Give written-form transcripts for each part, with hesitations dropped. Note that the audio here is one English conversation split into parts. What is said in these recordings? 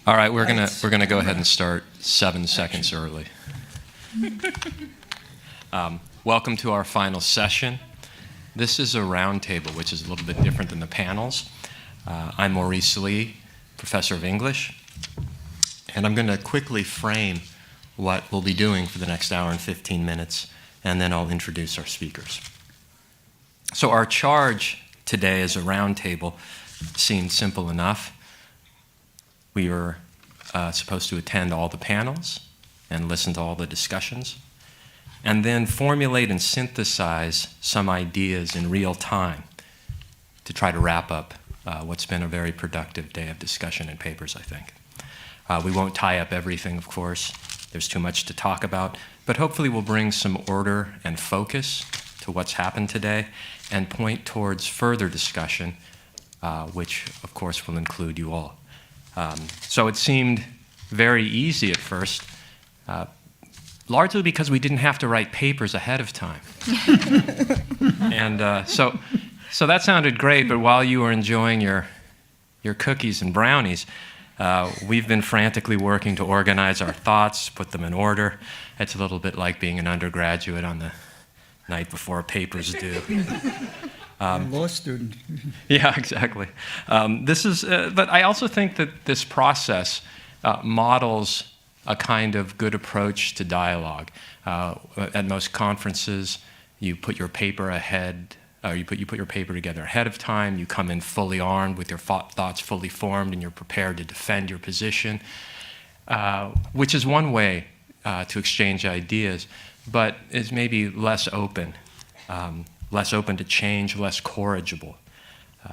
All right, we're gonna go ahead and start 7 seconds early. Welcome to our final session. This is a roundtable, which is a little bit different than the panels. I'm Maurice, professor of English, and I'm going to quickly frame what we'll be doing for the next hour and 15 minutes, and then I'll introduce our speakers. So our charge today as a roundtable seemed simple enough. We were supposed to attend all the panels and listen to all the discussions, and then formulate and synthesize some ideas in real time to try to wrap up what's been a very productive day of discussion and papers, I think. We won't tie up everything, of course. There's too much to talk about, but hopefully we'll bring some order and focus to what's happened today and point towards further discussion, which, of course, will include you all. So it seemed very easy at first, largely because we didn't have to write papers ahead of time. And so that sounded great, but while you were enjoying your cookies and brownies, we've been frantically working to organize our thoughts, put them in order. It's a little bit like being an undergraduate on the night before a paper's due. Law student. Yeah, exactly. But I also think that this process models a kind of good approach to dialogue. At most conferences, you put your paper ahead. You put your paper together ahead of time. You come in fully armed with your thoughts fully formed, and you're prepared to defend your position, which is one way to exchange ideas, but is maybe less open to change, less corrigible.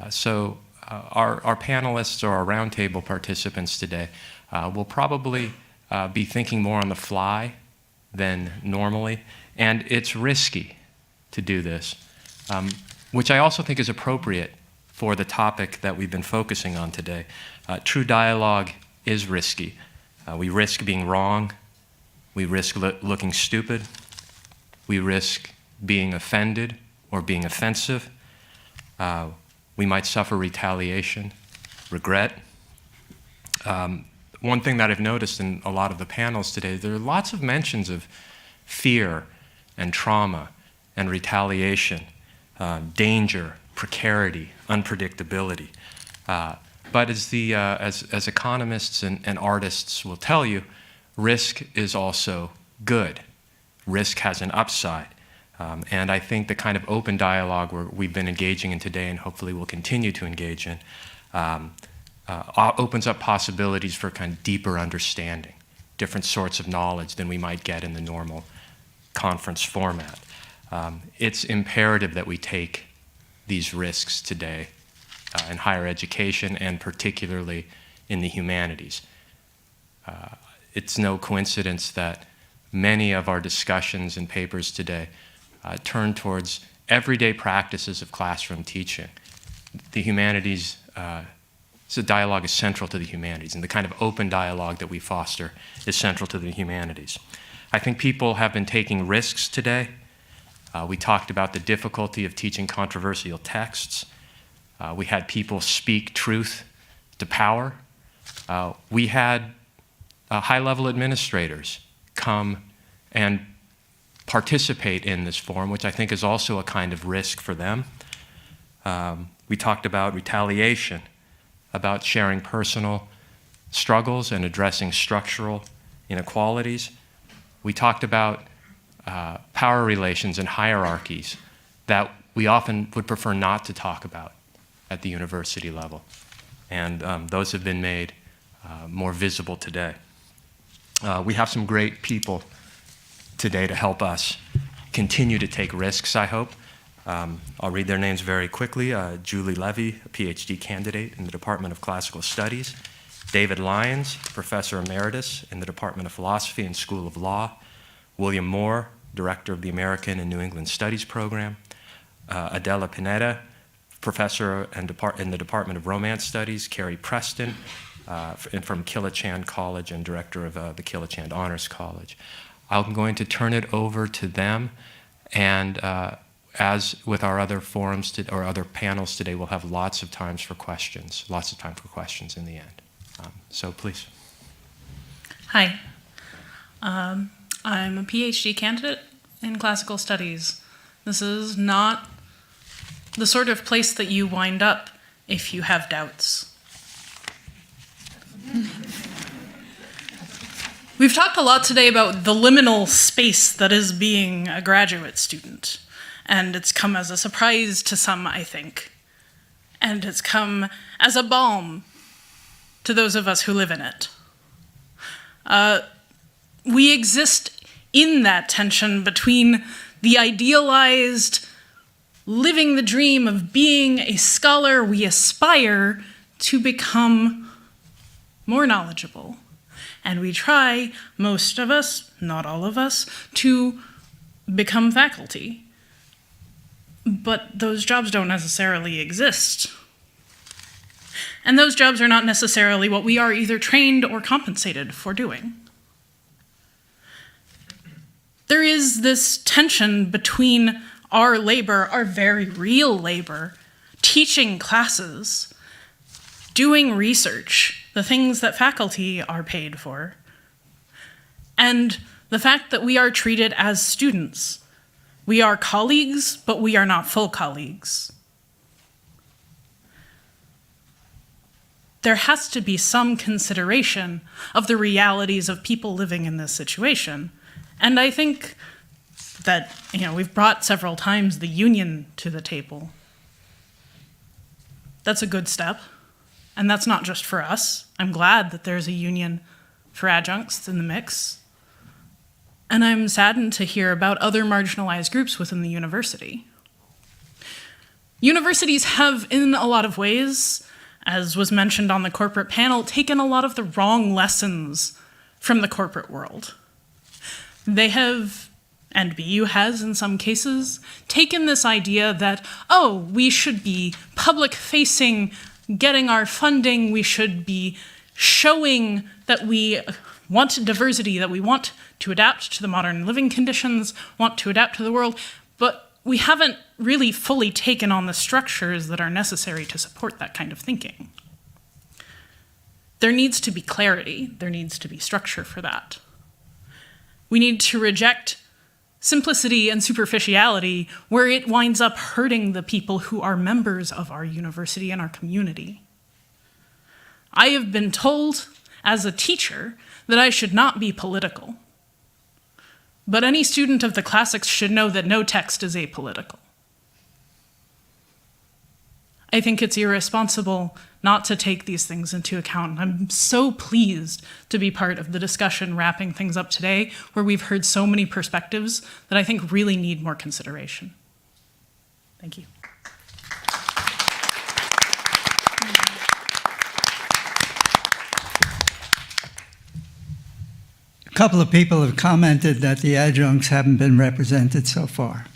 So our panelists or our roundtable participants today will probably be thinking more on the fly than normally, and it's risky to do this, which I also think is appropriate for the topic that we've been focusing on today. True dialogue is risky. We risk being wrong. We risk looking stupid. We risk being offended or being offensive. We might suffer retaliation, regret. One thing that I've noticed in a lot of the panels today, there are lots of mentions of fear and trauma and retaliation, danger, precarity, unpredictability. But as economists and artists will tell you, risk is also good. Risk has an upside. And I think the kind of open dialogue we've been engaging in today and hopefully will continue to engage in opens up possibilities for kind of deeper understanding, different sorts of knowledge than we might get in the normal conference format. It's imperative that we take these risks today in higher education and particularly in the humanities. It's no coincidence that many of our discussions and papers today turn towards everyday practices of classroom teaching. The humanities, so dialogue is central to the humanities, and the kind of open dialogue that we foster is central to the humanities. I think people have been taking risks today. We talked about the difficulty of teaching controversial texts. We had people speak truth to power. We had high-level administrators come and participate in this forum, which I think is also a kind of risk for them. We talked about retaliation, about sharing personal struggles and addressing structural inequalities. We talked about power relations and hierarchies that we often would prefer not to talk about at the university level. And those have been made more visible today. We have some great people today to help us continue to take risks, I hope. I'll read their names very quickly. Julie Levy, a PhD candidate in the Department of Classical Studies. David Lyons, Professor Emeritus in the Department of Philosophy and School of Law. William Moore, Director of the American and New England Studies Program. Adela Pineda, Professor in the Department of Romance Studies. Carrie Preston, from Kilachand College and Director of the Kilachand Honors College. I'm going to turn it over to them, and as with our other forums or other panels today, we'll have lots of time for questions in the end. So please. Hi. I'm a PhD candidate in classical studies. This is not the sort of place that you wind up if you have doubts. We've talked a lot today about the liminal space that is being a graduate student, and it's come as a surprise to some, I think. And it's come as a balm to those of us who live in it. We exist in that tension between the idealized, living the dream of being a scholar. We aspire to become more knowledgeable. And we try, most of us, not all of us, to become faculty. But those jobs don't necessarily exist. And those jobs are not necessarily what we are either trained or compensated for doing. There is this tension between our labor, our very real labor, teaching classes, doing research, the things that faculty are paid for, and the fact that we are treated as students. We are colleagues, but we are not full colleagues. There has to be some consideration of the realities of people living in this situation. And I think that, we've brought several times the union to the table. That's a good step. And that's not just for us. I'm glad that there's a union for adjuncts in the mix. And I'm saddened to hear about other marginalized groups within the university. Universities have, in a lot of ways, as was mentioned on the corporate panel, taken a lot of the wrong lessons from the corporate world. They have, and BU has in some cases, taken this idea that, we should be public-facing, getting our funding, we should be showing that we want diversity, that we want to adapt to the modern living conditions, want to adapt to the world, but we haven't really fully taken on the structures that are necessary to support that kind of thinking. There needs to be clarity, there needs to be structure for that. We need to reject simplicity and superficiality where it winds up hurting the people who are members of our university and our community. I have been told as a teacher that I should not be political. But any student of the classics should know that no text is apolitical. I think it's irresponsible not to take these things into account. I'm so pleased to be part of the discussion wrapping things up today, where we've heard so many perspectives that I think really need more consideration. Thank you. A couple of people have commented that the adjuncts haven't been represented so far.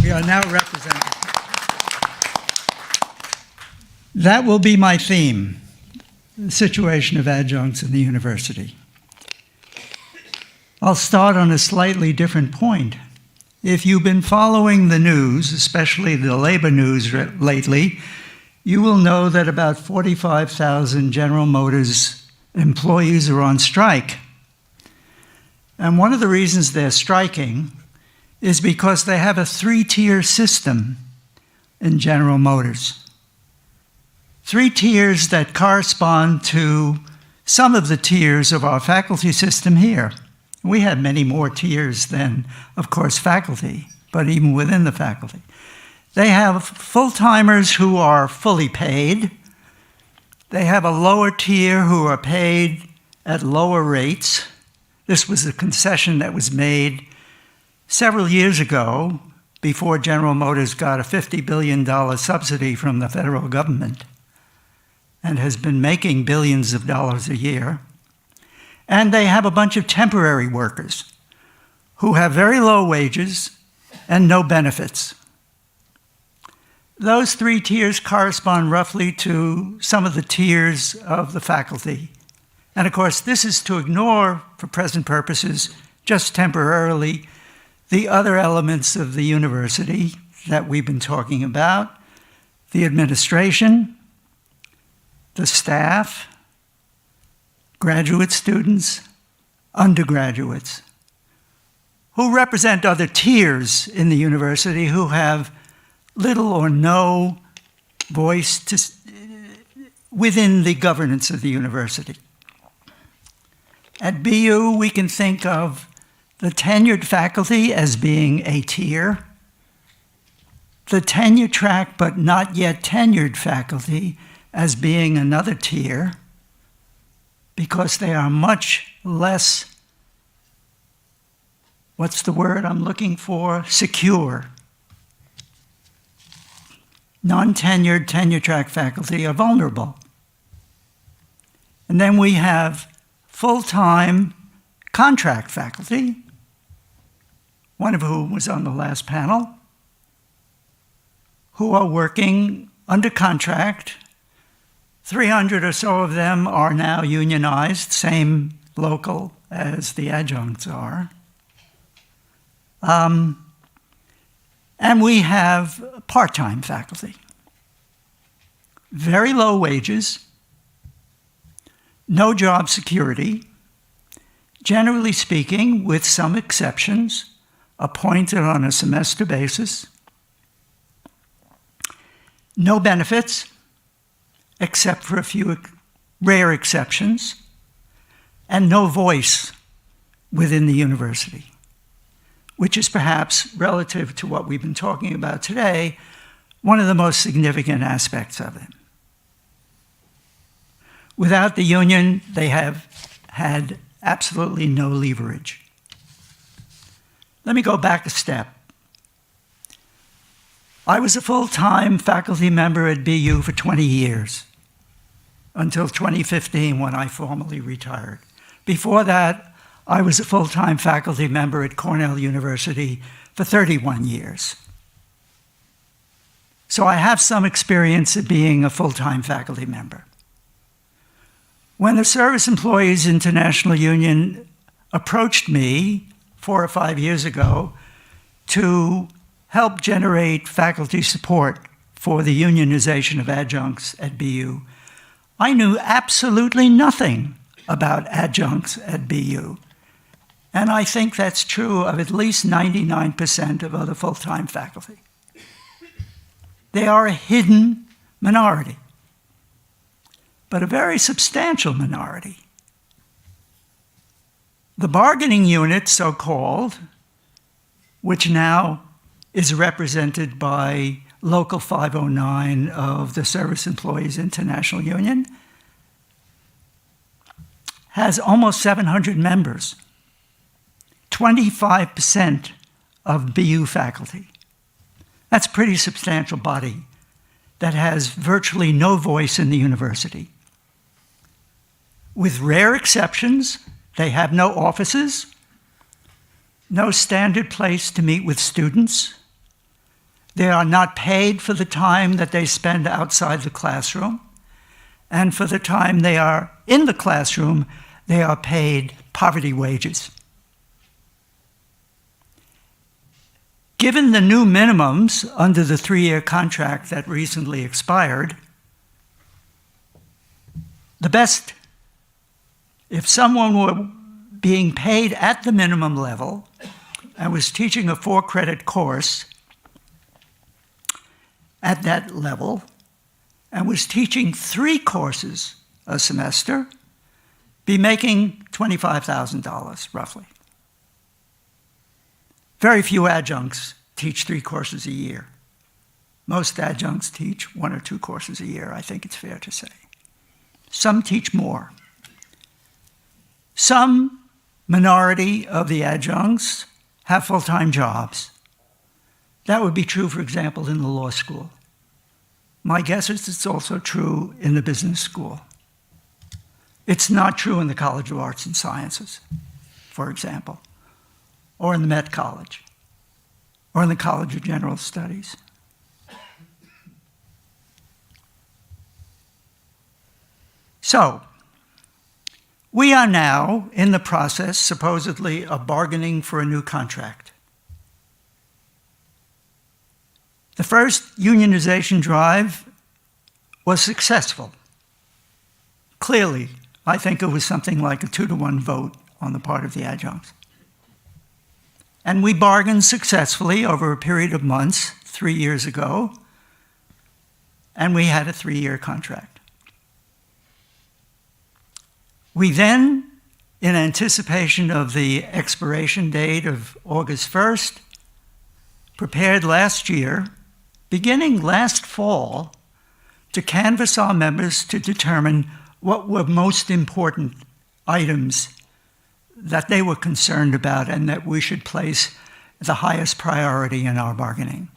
We are now represented. That will be my theme, the situation of adjuncts in the university. I'll start on a slightly different point. If you've been following the news, especially the labor news lately, you will know that about 45,000 General Motors employees are on strike. And one of the reasons they're striking is because they have a three-tier system in General Motors. 3 tiers that correspond to some of the tiers of our faculty system here. We have many more tiers than, of course, faculty, but even within the faculty. They have full-timers who are fully paid. They have a lower tier who are paid at lower rates. This was a concession that was made several years ago before General Motors got a $50 billion subsidy from the federal government and has been making billions of dollars a year. And they have a bunch of temporary workers who have very low wages and no benefits. Those 3 tiers correspond roughly to some of the tiers of the faculty. And of course, this is to ignore, for present purposes, just temporarily, the other elements of the university that we've been talking about, the administration, the staff, graduate students, undergraduates, who represent other tiers in the university who have little or no voice within the governance of the university. At BU, we can think of the tenured faculty as being a tier, the tenure track but not yet tenured faculty as being another tier, because they are much less, what's the word I'm looking for? Secure. Non-tenured, tenure track faculty are vulnerable. And then we have full-time contract faculty, one of whom was on the last panel, who are working under contract. 300 or so of them are now unionized, same local as the adjuncts are. And we have part-time faculty. Very low wages, no job security, generally speaking, with some exceptions, appointed on a semester basis, no benefits, except for a few rare exceptions, and no voice within the university, which is perhaps, relative to what we've been talking about today, one of the most significant aspects of it. Without the union, they have had absolutely no leverage. Let me go back a step. I was a full-time faculty member at BU for 20 years, until 2015 when I formally retired. Before that, I was a full-time faculty member at Cornell University for 31 years. So I have some experience of being a full-time faculty member. When the Service Employees International Union approached me 4 or 5 years ago to help generate faculty support for the unionization of adjuncts at BU, I knew absolutely nothing about adjuncts at BU. And I think that's true of at least 99% of other full-time faculty. They are a hidden minority, but a very substantial minority. The bargaining unit, so-called, which now is represented by Local 509 of the Service Employees International Union, has almost 700 members, 25% of BU faculty. That's a pretty substantial body that has virtually no voice in the university. With rare exceptions, they have no offices, no standard place to meet with students. They are not paid for the time that they spend outside the classroom. And for the time they are in the classroom, they are paid poverty wages. Given the new minimums under the 3-year contract that recently expired, the best, if someone were being paid at the minimum level and was teaching a 4-credit course at that level and was teaching 3 courses a semester, be making $25,000 roughly. Very few adjuncts teach 3 courses a year. Most adjuncts teach 1 or 2 courses a year, I think it's fair to say. Some teach more. Some minority of the adjuncts have full-time jobs. That would be true, for example, in the law school. My guess is it's also true in the business school. It's not true in the College of Arts and Sciences, for example, or in the Met College, or in the College of General Studies. So, we are now in the process, supposedly, of bargaining for a new contract. The first unionization drive was successful, clearly I think it was something like a 2-to-1 vote on the part of the adjuncts. And we bargained successfully over a period of months 3 years ago, and we had a 3-year contract. We then, in anticipation of the expiration date of August 1st, prepared last year, beginning last fall, to canvass our members to determine what were most important items that they were concerned about and that we should place the highest priority in our bargaining.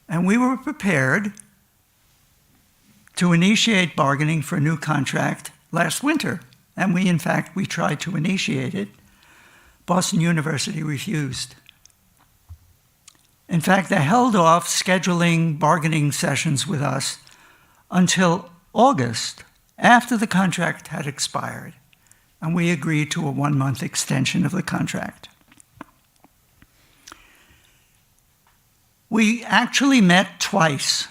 And we were prepared to initiate bargaining for a new contract last winter. And we tried to initiate it. Boston University refused. In fact, they held off scheduling bargaining sessions with us until August, after the contract had expired, and we agreed to a 1-month extension of the contract. We actually met twice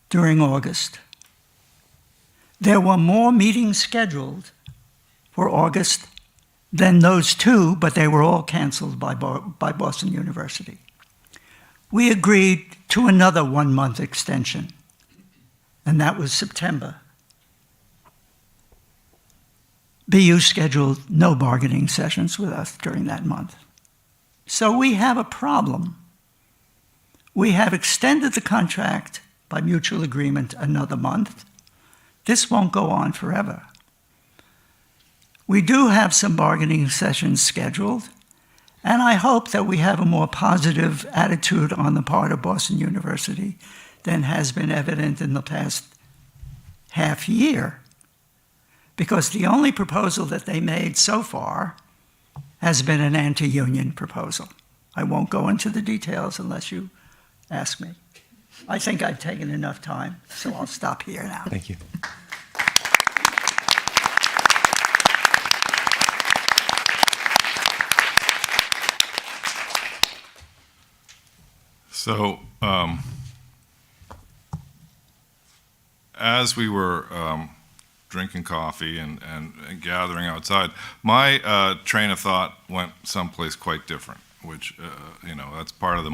during August. There were more meetings scheduled for August than those 2, but they were all canceled by Boston University. We agreed to another 1-month extension, and that was September. BU scheduled no bargaining sessions with us during that month. So we have a problem. We have extended the contract by mutual agreement another month. This won't go on forever. We do have some bargaining sessions scheduled, and I hope that we have a more positive attitude on the part of Boston University than has been evident in the past half year, because the only proposal that they made so far has been an anti-union proposal. I won't go into the details unless you ask me. I think I've taken enough time, so I'll stop here now. Thank you. So, as we were drinking coffee and gathering outside, my train of thought went someplace quite different, which, that's part of the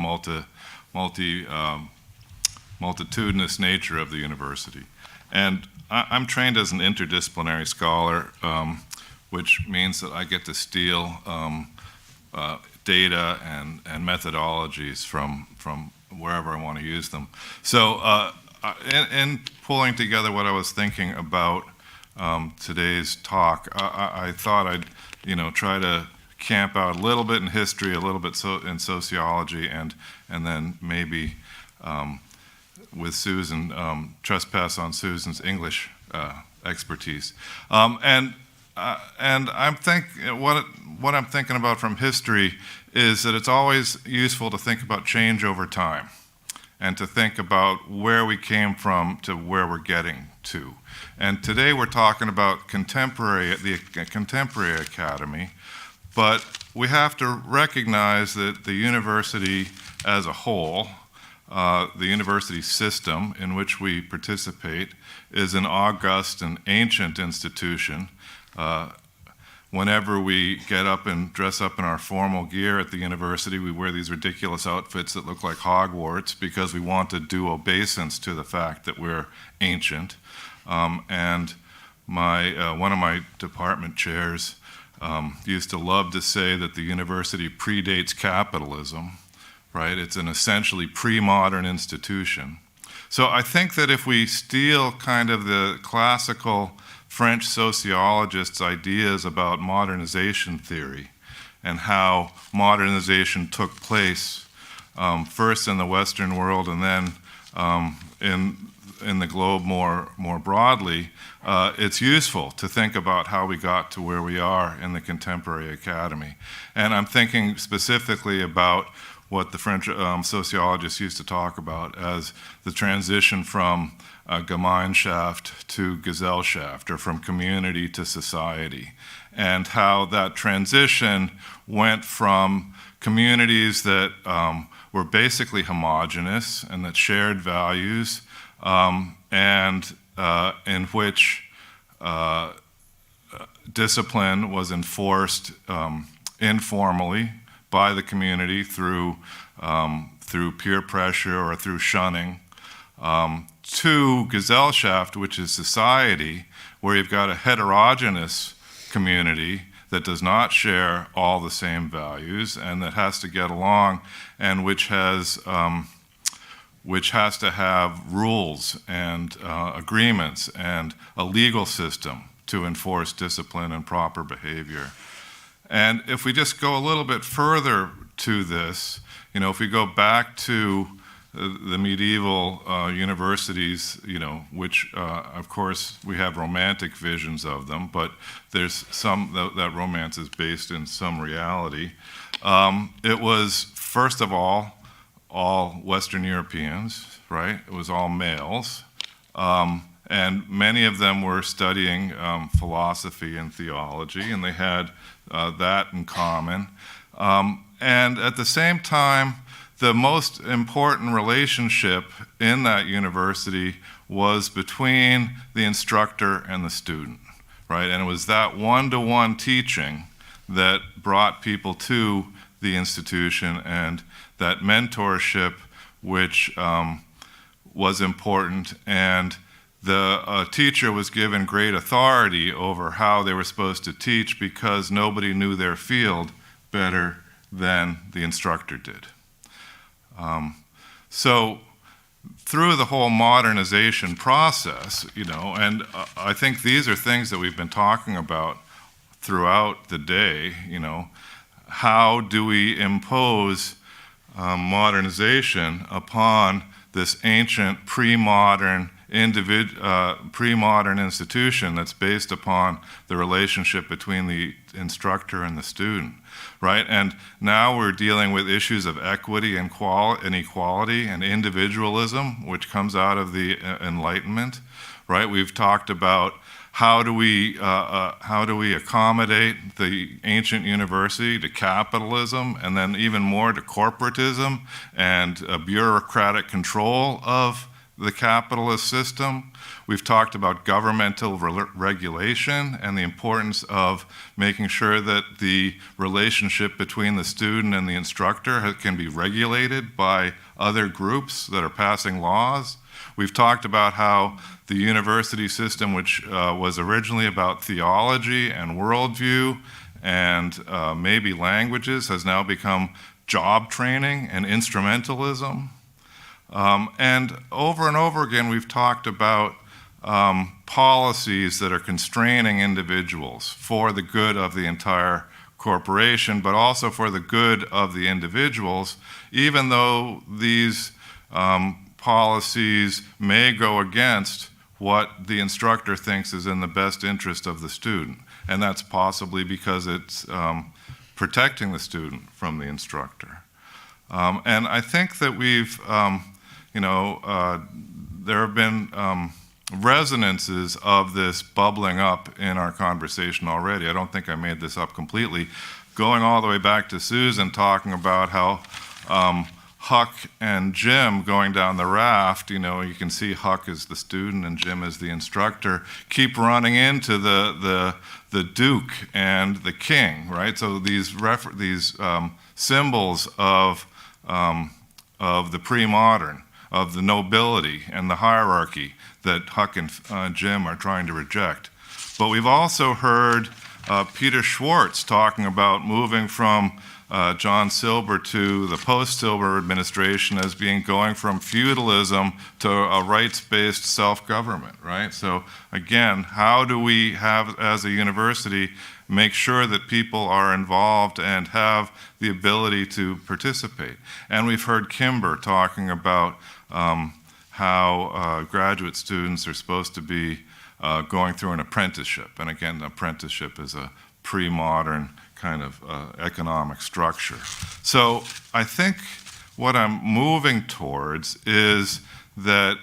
multitudinous nature of the university. And I'm trained as an interdisciplinary scholar, which means that I get to steal data and methodologies from wherever I want to use them. So in pulling together what I was thinking about today's talk, I thought I'd try to camp out a little bit in history, a little bit in sociology, and then maybe with Susan, trespass on Susan's English expertise. And I'm what I'm thinking about from history is that it's always useful to think about change over time and to think about where we came from to where we're getting to. And today we're talking about the contemporary academy, but we have to recognize that the university as a whole, the university system in which we participate, is an august and ancient institution. Whenever we get up and dress up in our formal gear at the university, we wear these ridiculous outfits that look like Hogwarts because we want to do obeisance to the fact that we're ancient. And one of my department chairs used to love to say that the university predates capitalism, right? It's an essentially pre-modern institution. So I think that if we steal kind of the classical French sociologists' ideas about modernization theory and how modernization took place first in the Western world and then in the globe more broadly, it's useful to think about how we got to where we are in the contemporary academy. And I'm thinking specifically about what the French sociologists used to talk about as the transition from Gemeinschaft to Gesellschaft, or from community to society, and how that transition went from communities that were basically homogenous and that shared values, and in which discipline was enforced informally by the community through peer pressure or through shunning, to Gesellschaft, which is society, where you've got a heterogeneous community that does not share all the same values and that has to get along, and which has to have rules and agreements and a legal system to enforce discipline and proper behavior. And if we just go a little bit further to this, if we go back to the medieval universities, which of course we have romantic visions of them, but there's some that romance is based in some reality. It was, first of all Western Europeans, right? It was all males. And many of them were studying philosophy and theology, and they had that in common. And at the same time, the most important relationship in that university was between the instructor and the student, right? And it was that one-to-one teaching that brought people to the institution, and that mentorship which was important. And the teacher was given great authority over how they were supposed to teach, because nobody knew their field better than the instructor did. So through the whole modernization process, and I think these are things that we've been talking about throughout the day, how do we impose modernization upon this ancient pre-modern institution that's based upon the relationship between the instructor and the student, right? And now we're dealing with issues of equity and equality and individualism, which comes out of the Enlightenment, right? We've talked about how do we accommodate the ancient university to capitalism, and then even more to corporatism and bureaucratic control of the capitalist system. We've talked about governmental regulation and the importance of making sure that the relationship between the student and the instructor can be regulated by other groups that are passing laws. We've talked about how the university system, which was originally about theology and worldview and maybe languages, has now become job training and instrumentalism. And over again, we've talked about policies that are constraining individuals for the good of the entire corporation, but also for the good of the individuals, even though these policies may go against what the instructor thinks is in the best interest of the student. And that's possibly because it's protecting the student from the instructor. And I think that we've, there have been resonances of this bubbling up in our conversation already. I don't think I made this up completely. Going all the way back to Susan talking about how Huck and Jim going down the raft, you can see Huck as the student and Jim as the instructor, keep running into the Duke and the King, right? So these symbols of the pre-modern, of the nobility and the hierarchy that Huck and Jim are trying to reject. But we've also heard Peter Schwartz talking about moving from John Silber to the post-Silber administration as going from feudalism to a rights-based self-government, right? So again, how do we have, as a university, make sure that people are involved and have the ability to participate? And we've heard Kimber talking about how graduate students are supposed to be going through an apprenticeship. And again, apprenticeship is a pre-modern kind of economic structure. So I think what I'm moving towards is that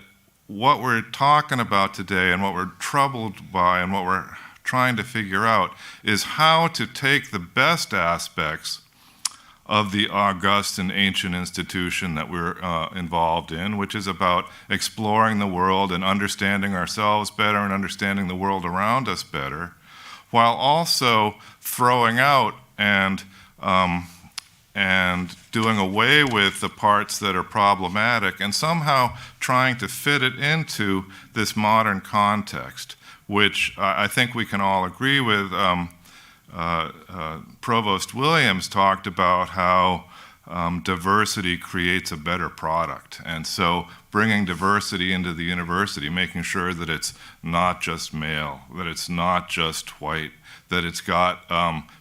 what we're talking about today and what we're troubled by and what we're trying to figure out is how to take the best aspects of the august and ancient institution that we're involved in, which is about exploring the world and understanding ourselves better and understanding the world around us better, while also throwing out and doing away with the parts that are problematic and somehow trying to fit it into this modern context, which I think we can all agree with. Provost Williams talked about how diversity creates a better product. And so bringing diversity into the university, making sure that it's not just male, that it's not just white, that it's got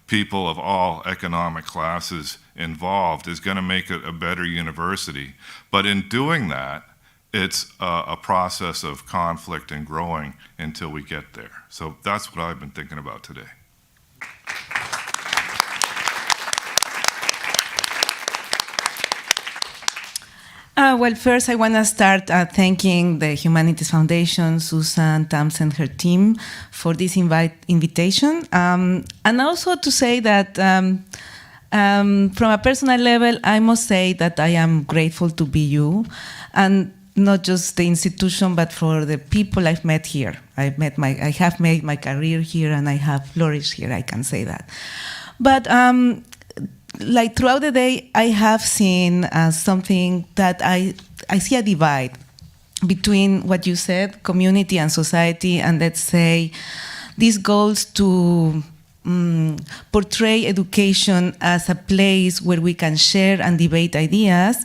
people of all economic classes involved is going to make it a better university. But in doing that, it's a process of conflict and growing until we get there. So that's what I've been thinking about today. Well, first I want to start thanking the Humanities Foundation, Susan, Tams, and her team for this invitation. And also to say that from a personal level, I must say that I am grateful to BU, and not just the institution, but for the people I've met here. I have made my career here, and I have flourished here, I can say that. But like throughout the day, I have seen something that I see a divide between what you said, community and society, and let's say these goals to portray education as a place where we can share and debate ideas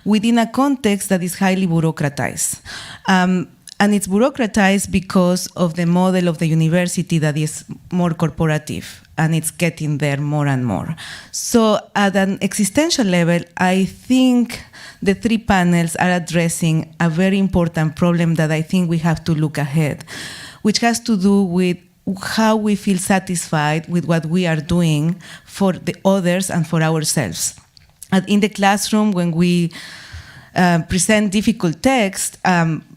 within a context that is highly bureaucratized. And it's bureaucratized because of the model of the university that is more corporative, and it's getting there more and more. So at an existential level, I think the three panels are addressing a very important problem that I think we have to look ahead, which has to do with how we feel satisfied with what we are doing for the others and for ourselves. And in the classroom, when we present difficult text,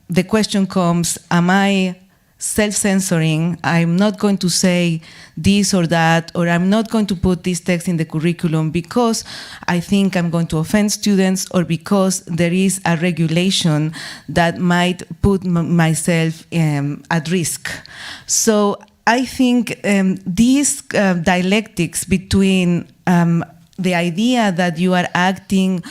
the question comes, am I self-censoring? I'm not going to say this or that, or I'm not going to put this text in the curriculum because I think I'm going to offend students, or because there is a regulation that might put myself at risk. So I think these dialectics between the idea that you are acting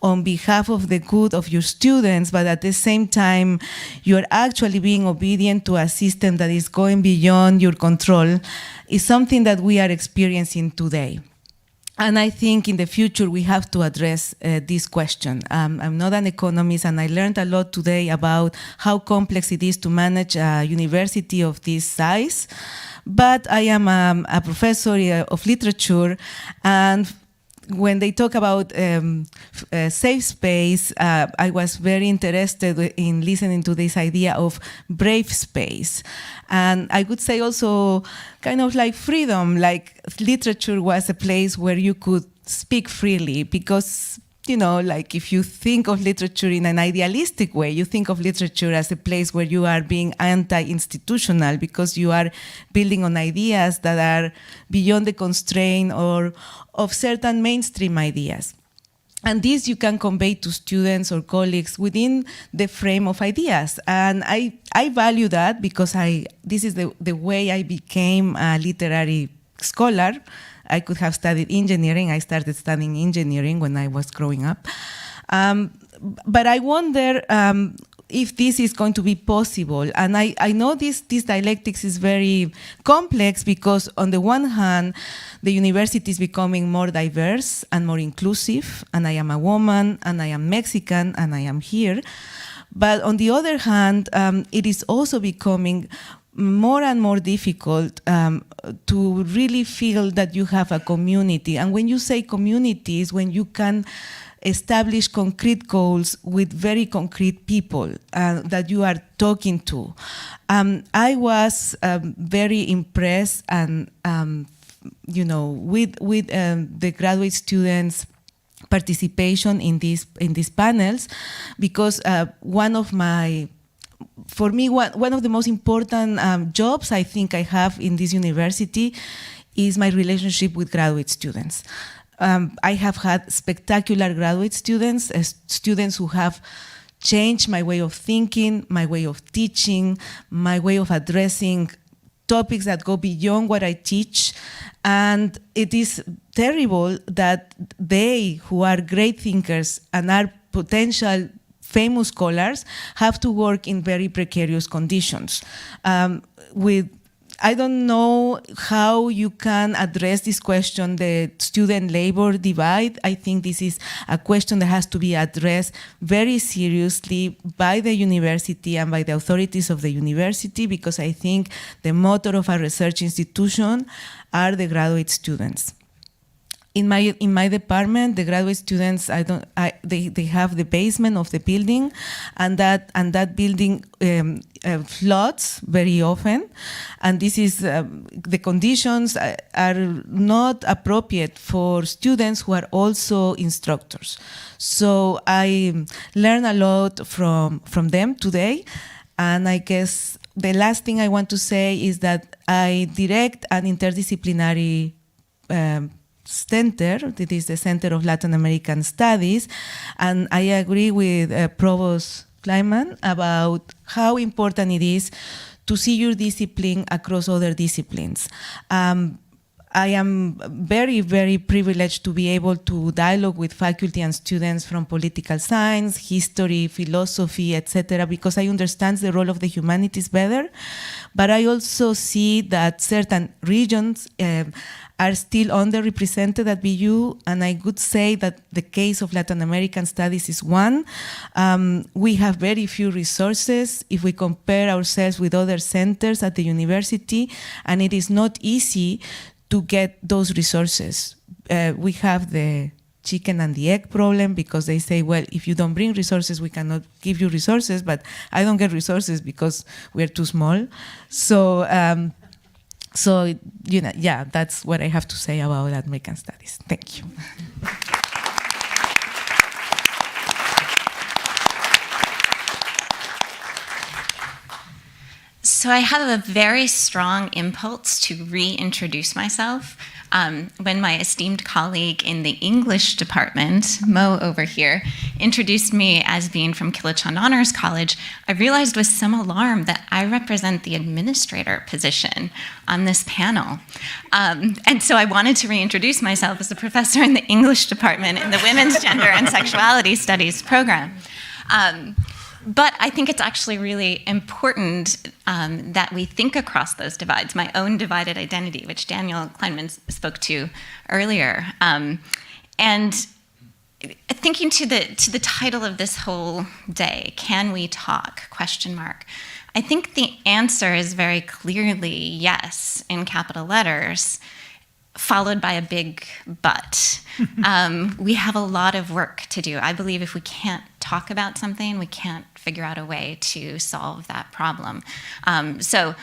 on behalf of the good of your students, but at the same time, you're actually being obedient to a system that is going beyond your control, is something that we are experiencing today. And I think in the future, we have to address this question. I'm not an economist, and I learned a lot today about how complex it is to manage a university of this size. But I am a professor of literature, and when they talk about safe space, I was very interested in listening to this idea of brave space. And I would say also kind of like freedom, like literature was a place where you could speak freely, because, you know, like if you think of literature in an idealistic way, you think of literature as a place where you are being anti-institutional because you are building on ideas that are beyond the constraint or of certain mainstream ideas. And this you can convey to students or colleagues within the frame of ideas. And I value that because this is the way I became a literary scholar. I could have studied engineering. I started studying engineering when I was growing up. But I wonder if this is going to be possible. And I know this dialectics is very complex because on the one hand, the university is becoming more diverse and more inclusive, and I am a woman, and I am Mexican, and I am here. But on the other hand, it is also becoming more and more difficult to really feel that you have a community. And when you say communities, when you can establish concrete goals with very concrete people that you are talking to. I was very impressed and with the graduate students' participation in these panels, because one of the most important jobs I think I have in this university is my relationship with graduate students. I have had spectacular graduate students, students who have changed my way of thinking, my way of teaching, my way of addressing topics that go beyond what I teach. And it is terrible that they, who are great thinkers and are potential famous scholars, have to work in very precarious conditions. I don't know how you can address this question, the student-labor divide. I think this is a question that has to be addressed very seriously by the university and by the authorities of the university, because I think the motor of a research institution are the graduate students. In my department, the graduate students, they have the basement of the building, and that building floods very often, and this is the conditions are not appropriate for students who are also instructors. So I learned a lot from them today, and I guess the last thing I want to say is that I direct an interdisciplinary center, that is the Center of Latin American Studies, and I agree with Provost Kleiman about how important it is to see your discipline across other disciplines. I am very, very privileged to be able to dialogue with faculty and students from political science, history, philosophy, etc., because I understand the role of the humanities better. But I also see that certain regions are still underrepresented at BU, and I would say that the case of Latin American studies is one. We have very few resources if we compare ourselves with other centers at the university, and it is not easy to get those resources. We have the chicken and the egg problem, because they say, well, if you don't bring resources, we cannot give you resources, but I don't get resources because we're too small. So, yeah, that's what I have to say about Latin American studies. Thank you. So I have a very strong impulse to reintroduce myself. When my esteemed colleague in the English department, Mo over here, introduced me as being from Kilachand Honors College, I realized with some alarm that I represent the administrator position on this panel. And so I wanted to reintroduce myself as a professor in the English department in the Women's Gender and Sexuality Studies program. But I think it's actually really important that we think across those divides, my own divided identity, which Daniel Kleinman spoke to earlier. And thinking to the title of this whole day, Can We Talk? ? I think the answer is very clearly yes, in capital letters, followed by a big but. We have a lot of work to do. I believe if we can't talk about something, we can't figure out a way to solve that problem. So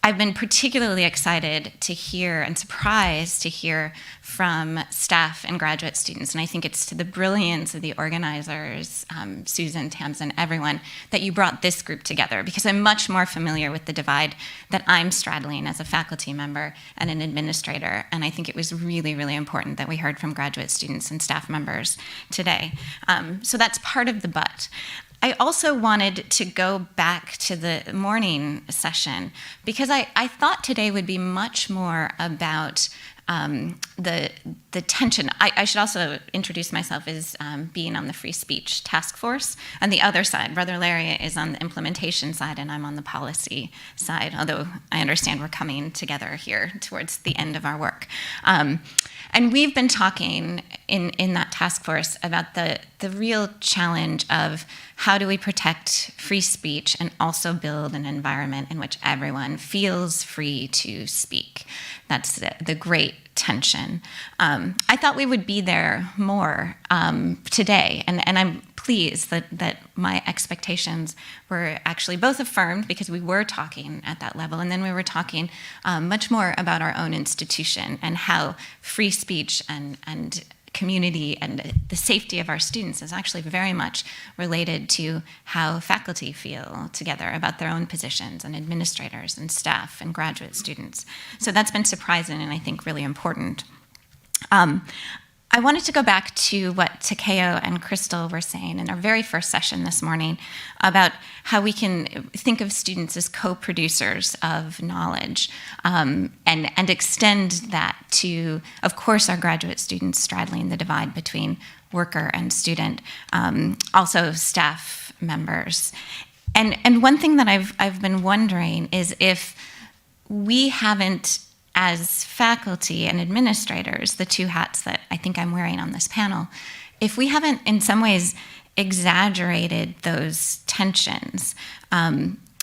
I've been particularly excited to hear and surprised to hear from staff and graduate students. And I think it's to the brilliance of the organizers, Susan, Tamsin, everyone, that you brought this group together, because I'm much more familiar with the divide that I'm straddling as a faculty member and an administrator. And I think it was really, really important that we heard from graduate students and staff members today. So that's part of the but. I also wanted to go back to the morning session, because I thought today would be much more about the tension. I should also introduce myself as being on the free speech task force. On the other side, Brother Larry is on the implementation side, and I'm on the policy side, although I understand we're coming together here towards the end of our work. And we've been talking in that task force about the real challenge of how do we protect free speech and also build an environment in which everyone feels free to speak. That's the great tension. I thought we would be there more today, and I'm pleased that my expectations were actually both affirmed, because we were talking at that level, and then we were talking much more about our own institution and how free speech and community and the safety of our students is actually very much related to how faculty feel together about their own positions, and administrators and staff and graduate students. So that's been surprising and I think really important. I wanted to go back to what Takeo and Crystal were saying in our very first session this morning about how we can think of students as co-producers of knowledge, and extend that to, of course, our graduate students straddling the divide between worker and student, also staff members. And one thing that I've been wondering is if we haven't, as faculty and administrators, the two hats that I think I'm wearing on this panel, if we haven't in some ways exaggerated those tensions,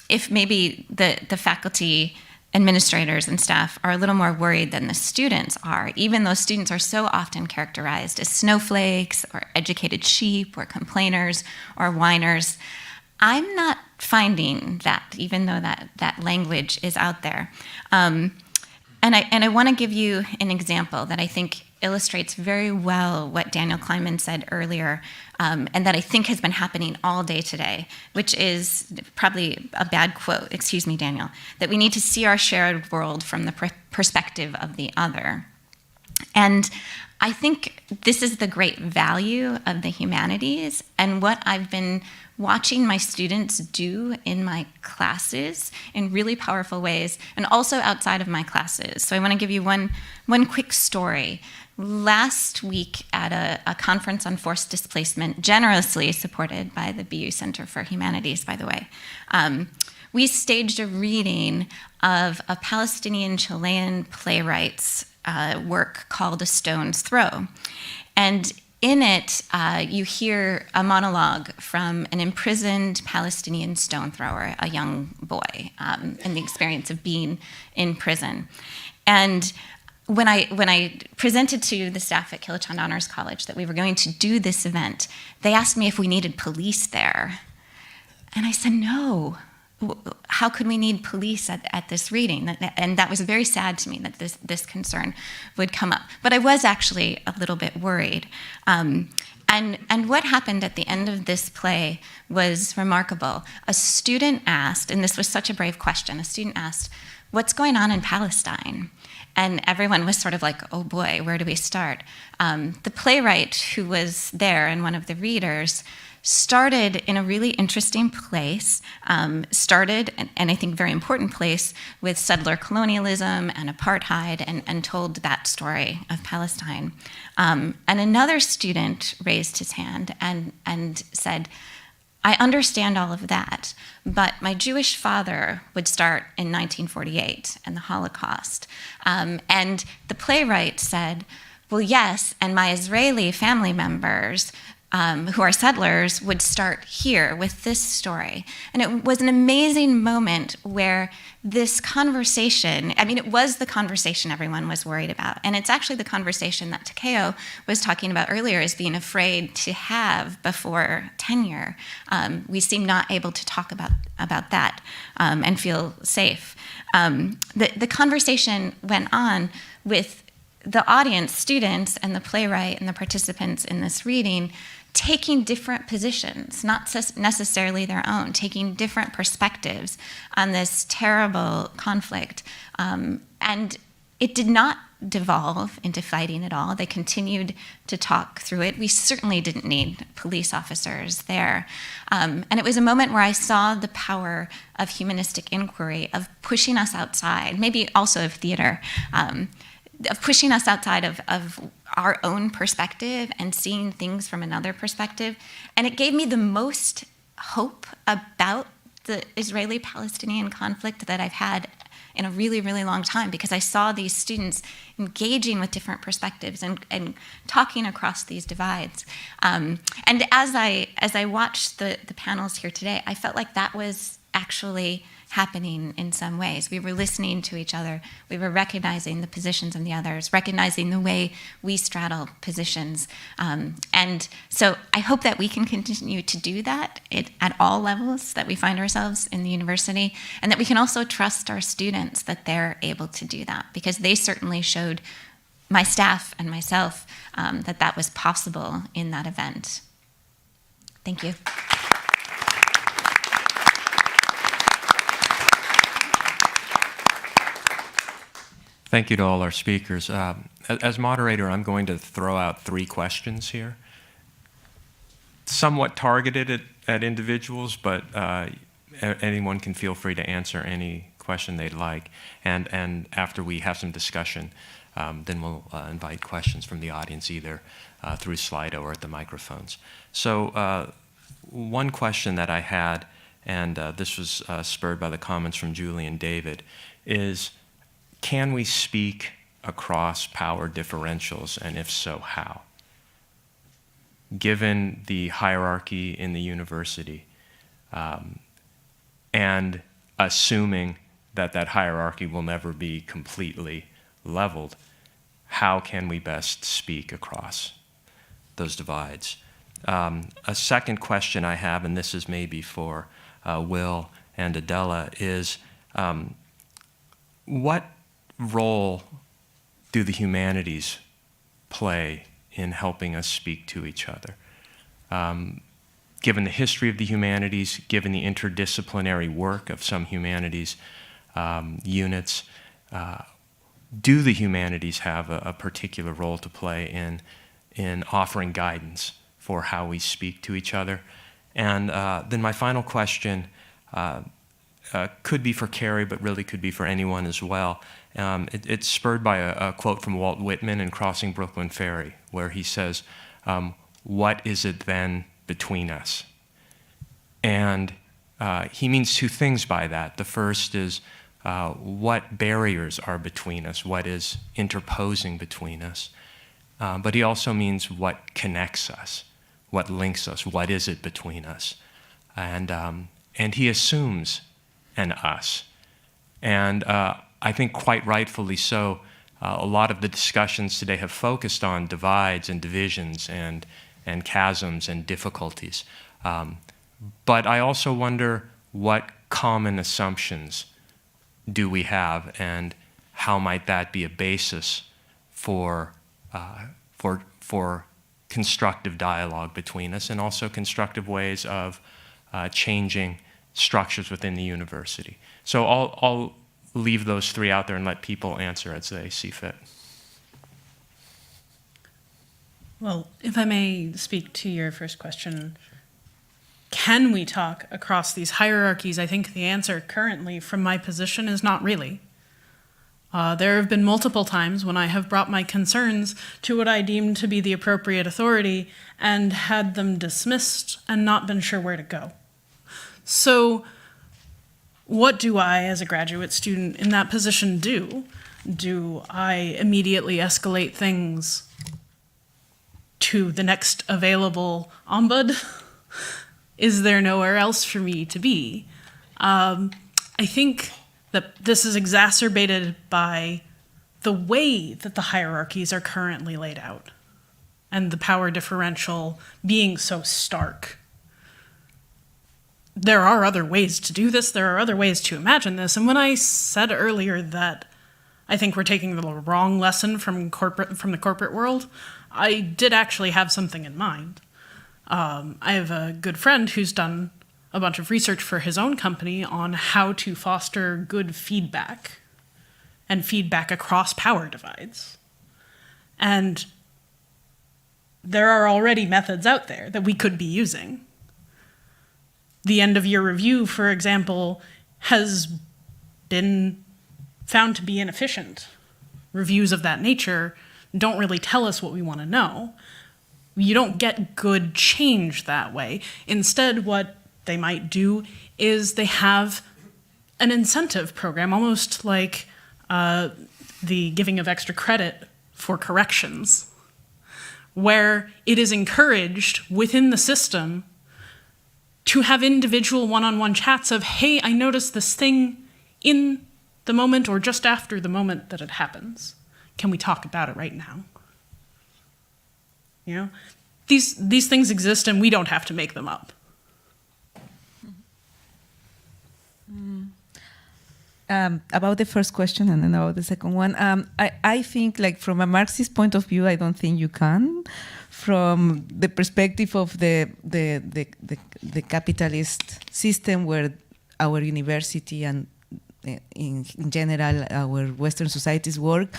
if maybe the faculty, administrators, and staff are a little more worried than the students are, even though students are so often characterized as snowflakes or educated sheep or complainers or whiners, I'm not finding that, even though that language is out there. And I want to give you an example that I think illustrates very well what Daniel Kleinman said earlier, and that I think has been happening all day today, which is probably a bad quote, excuse me, Daniel, that we need to see our shared world from the perspective of the other. And I think this is the great value of the humanities, and what I've been watching my students do in my classes in really powerful ways, and also outside of my classes. So I want to give you one quick story. Last week at a conference on forced displacement, generously supported by the BU Center for Humanities, by the way, we staged a reading of a Palestinian Chilean playwright's work called A Stone's Throw. And in it, you hear a monologue from an imprisoned Palestinian stone thrower, a young boy, and the experience of being in prison. And when I presented to the staff at Kilachand Honors College that we were going to do this event, they asked me if we needed police there. And I said, no. How could we need police at this reading? And that was very sad to me that this concern would come up. But I was actually a little bit worried. And what happened at the end of this play was remarkable. A student asked, and this was such a brave question, a student asked, what's going on in Palestine? And everyone was sort of like, oh boy, where do we start? The playwright who was there and one of the readers started in a really interesting place, and I think very important place, with settler colonialism and apartheid, and told that story of Palestine. And another student raised his hand and said, I understand all of that, but my Jewish father would start in 1948 and the Holocaust. And the playwright said, well, yes, and my Israeli family members who are settlers would start here with this story. And it was an amazing moment where this conversation, I mean, it was the conversation everyone was worried about. And it's actually the conversation that Takeo was talking about earlier as being afraid to have before tenure. We seem not able to talk about that and feel safe. The conversation went on with the audience, students, and the playwright and the participants in this reading taking different positions, not necessarily their own, taking different perspectives on this terrible conflict. And it did not devolve into fighting at all. They continued to talk through it. We certainly didn't need police officers there. And it was a moment where I saw the power of humanistic inquiry, of pushing us outside, maybe also of theater, of pushing us outside of our own perspective and seeing things from another perspective. And it gave me the most hope about the Israeli-Palestinian conflict that I've had in a really, really long time, because I saw these students engaging with different perspectives and talking across these divides. And as I watched the panels here today, I felt like that was actually happening in some ways. We were listening to each other. We were recognizing the positions of the others, recognizing the way we straddle positions. And so I hope that we can continue to do that at all levels that we find ourselves in the university, and that we can also trust our students that they're able to do that, because they certainly showed my staff and myself that was possible in that event. Thank you. Thank you to all our speakers. as moderator, I'm going to throw out 3 questions here, somewhat targeted at individuals, but anyone can feel free to answer any question they'd like. And after we have some discussion, then we'll invite questions from the audience either through Slido or at the microphones. So one question that I had, and this was spurred by the comments from Julie and David, is can we speak across power differentials, and if so, how? Given the hierarchy in the university, and assuming that that hierarchy will never be completely leveled, how can we best speak across those divides? A second question I have, and this is maybe for Will and Adela, is what role do the humanities play in helping us speak to each other? Given the history of the humanities, given the interdisciplinary work of some humanities units, do the humanities have a particular role to play in offering guidance for how we speak to each other? And then my final question could be for Carrie, but really could be for anyone as well. It's spurred by a quote from Walt Whitman in Crossing Brooklyn Ferry, where he says, what is it then between us? And he means 2 things by that. The first is what barriers are between us, what is interposing between us. But he also means what connects us, what links us, what is it between us. And he assumes an us. And I think quite rightfully so, a lot of the discussions today have focused on divides and divisions and chasms and difficulties. But I also wonder what common assumptions do we have, and how might that be a basis for constructive dialogue between us, and also constructive ways of changing structures within the university. So I'll leave those 3 out there and let people answer as they see fit. Well, if I may speak to your first question, can we talk across these hierarchies? I think the answer currently from my position is not really. There have been multiple times when I have brought my concerns to what I deemed to be the appropriate authority and had them dismissed and not been sure where to go. So what do I, as a graduate student in that position, do? Do I immediately escalate things to the next available ombud? Is there nowhere else for me to be? I think that this is exacerbated by the way that the hierarchies are currently laid out and the power differential being so stark. There are other ways to do this. There are other ways to imagine this. And when I said earlier that I think we're taking the wrong lesson from the corporate world, I did actually have something in mind. I have a good friend who's done a bunch of research for his own company on how to foster good feedback and feedback across power divides. And there are already methods out there that we could be using. The end-of-year review, for example, has been found to be inefficient. Reviews of that nature don't really tell us what we want to know. You don't get good change that way. Instead, what they might do is they have an incentive program, almost like the giving of extra credit for corrections, where it is encouraged within the system to have individual one-on-one chats of, hey, I noticed this thing in the moment or just after the moment that it happens. Can we talk about it right now? You know, these things exist and we don't have to make them up. About the first question and then about the second one, I think, like, from a Marxist point of view, I don't think you can. From the perspective of the capitalist system, where our university and in general our Western societies work,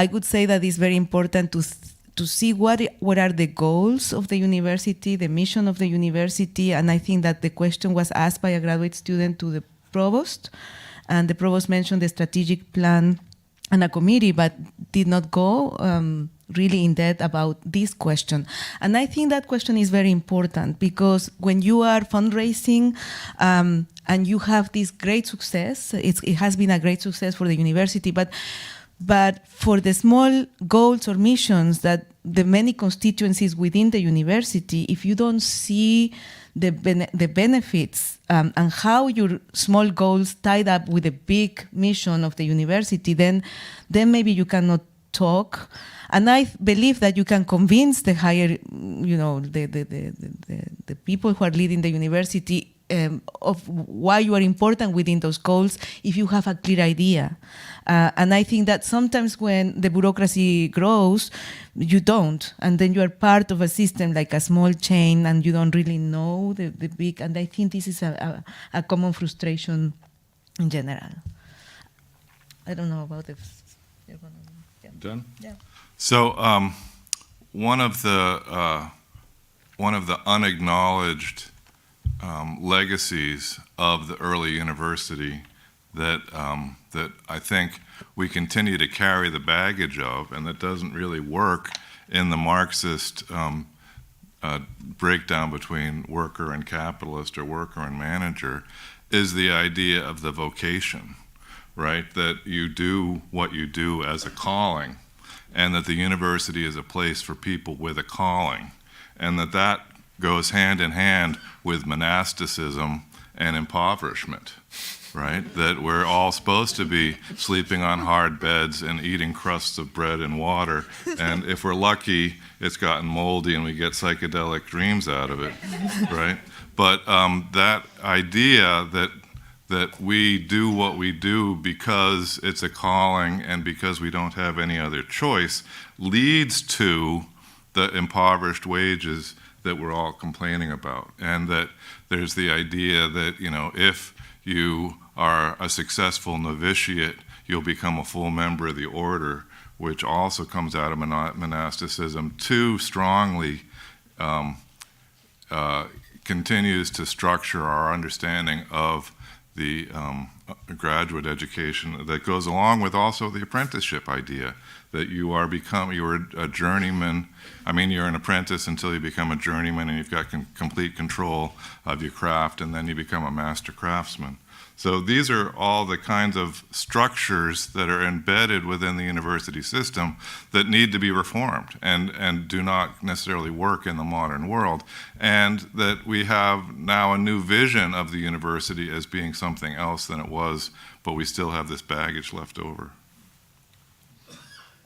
I would say that it's very important to see what are the goals of the university, the mission of the university, and I think that the question was asked by a graduate student to the provost, and the provost mentioned the strategic plan and a committee, but did not go really in depth about this question. And I think that question is very important because when you are fundraising and you have this great success, it has been a great success for the university, but for the small goals or missions that the many constituencies within the university, if you don't see the benefits and how your small goals tied up with the big mission of the university, then maybe you cannot talk. And I believe that you can convince the higher, the people who are leading the university of why you are important within those goals if you have a clear idea. And I think that sometimes when the bureaucracy grows, you don't. And then you are part of a system like a small chain and you don't really know the big. And I think this is a common frustration in general. I don't know about if you're gonna, yeah. Done? Yeah. So one of the unacknowledged legacies of the early university that I think we continue to carry the baggage of, and that doesn't really work in the Marxist breakdown between worker and capitalist or worker and manager, is the idea of the vocation, right? That you do what you do as a calling, and that the university is a place for people with a calling, and that goes hand in hand with monasticism and impoverishment, right? That we're all supposed to be sleeping on hard beds and eating crusts of bread and water, and if we're lucky, it's gotten moldy and we get psychedelic dreams out of it, right? But that idea that we do what we do because it's a calling and because we don't have any other choice leads to the impoverished wages that we're all complaining about. And that there's the idea that, if you are a successful novitiate, you'll become a full member of the order, which also comes out of monasticism, too strongly continues to structure our understanding of the graduate education that goes along with also the apprenticeship idea, that you're a journeyman. I mean, you're an apprentice until you become a journeyman and you've got complete control of your craft, and then you become a master craftsman. So these are all the kinds of structures that are embedded within the university system that need to be reformed and do not necessarily work in the modern world. And that we have now a new vision of the university as being something else than it was, but we still have this baggage left over.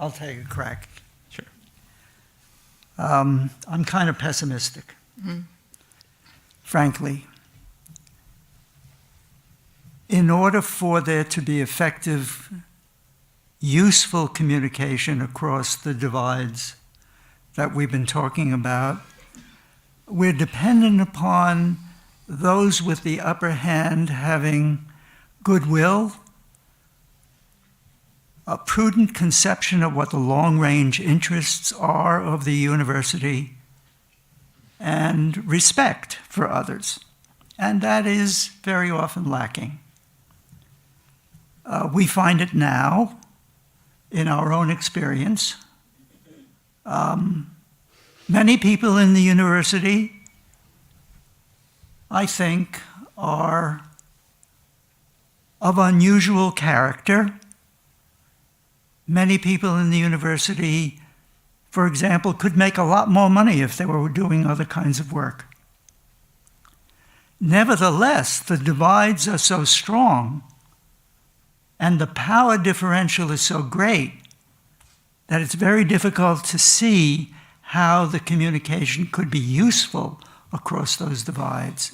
I'll take a crack. Sure. I'm kind of pessimistic, frankly. In order for there to be effective, useful communication across the divides that we've been talking about, we're dependent upon those with the upper hand having goodwill, a prudent conception of what the long-range interests are of the university, and respect for others. And that is very often lacking. We find it now in our own experience. Many people in the university, I think, are of unusual character. Many people in the university, for example, could make a lot more money if they were doing other kinds of work. Nevertheless, the divides are so strong and the power differential is so great that it's very difficult to see how the communication could be useful across those divides.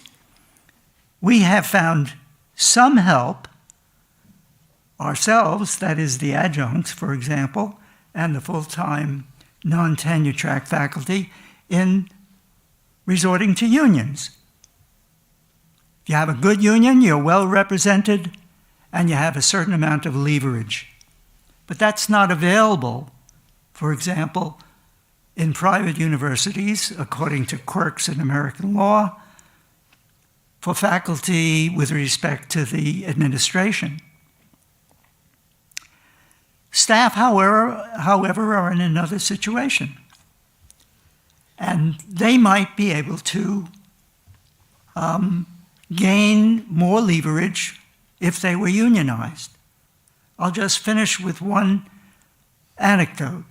We have found some help ourselves, that is the adjuncts, for example, and the full-time non-tenure track faculty, in resorting to unions. If you have a good union, you're well represented, and you have a certain amount of leverage. But that's not available, for example, in private universities, according to quirks in American law, for faculty with respect to the administration. Staff, however, are in another situation. And they might be able to gain more leverage if they were unionized. I'll just finish with one anecdote,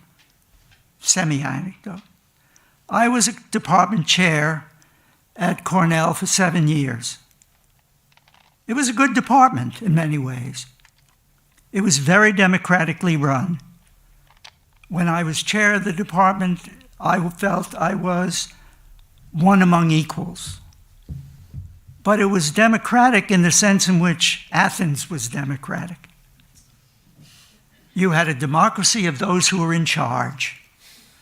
semi-anecdote. I was a department chair at Cornell for 7 years. It was a good department in many ways. It was very democratically run. When I was chair of the department, I felt I was one among equals. But it was democratic in the sense in which Athens was democratic. You had a democracy of those who were in charge.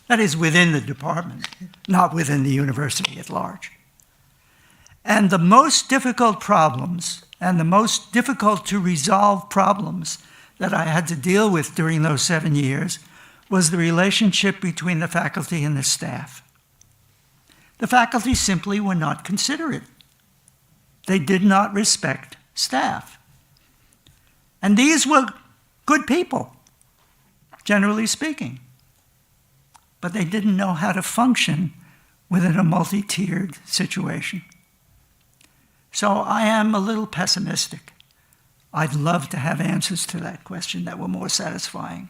That is, within the department, not within the university at large. And the most difficult problems, and the most difficult to resolve problems that I had to deal with during those 7 years, was the relationship between the faculty and the staff. The faculty simply were not considerate. They did not respect staff. And these were good people, generally speaking. But they didn't know how to function within a multi-tiered situation. So I am a little pessimistic. I'd love to have answers to that question that were more satisfying.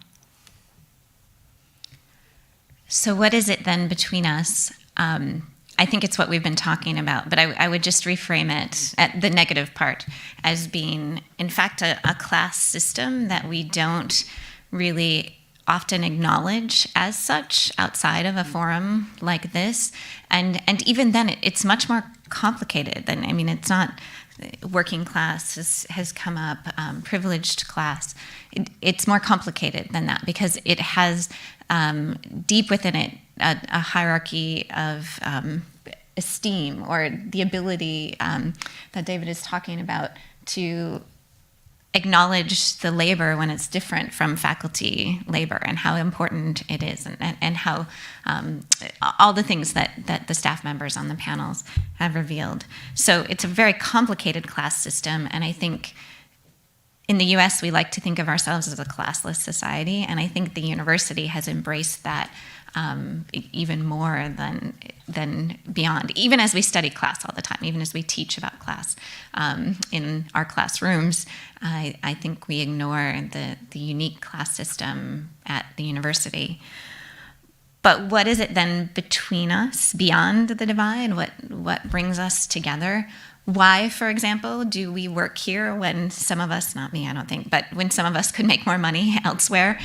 So what is it then between us? I think it's what we've been talking about, but I would just reframe it, at the negative part, as being, in fact, a class system that we don't really often acknowledge as such outside of a forum like this. And even then, it's much more complicated than, I mean, it's not working class has come up, privileged class. It's more complicated than that because it has deep within it a hierarchy of esteem, or the ability that David is talking about to acknowledge the labor when it's different from faculty labor, and how important it is, and how all the things that the staff members on the panels have revealed. So it's a very complicated class system, and I think in the US we like to think of ourselves as a classless society, and I think the university has embraced that even more than beyond, even as we study class all the time, even as we teach about class in our classrooms. I think we ignore the unique class system at the university. But what is it then between us, beyond the divide? What brings us together? Why, for example, do we work here when some of us, not me, I don't think, but when some of us could make more money elsewhere?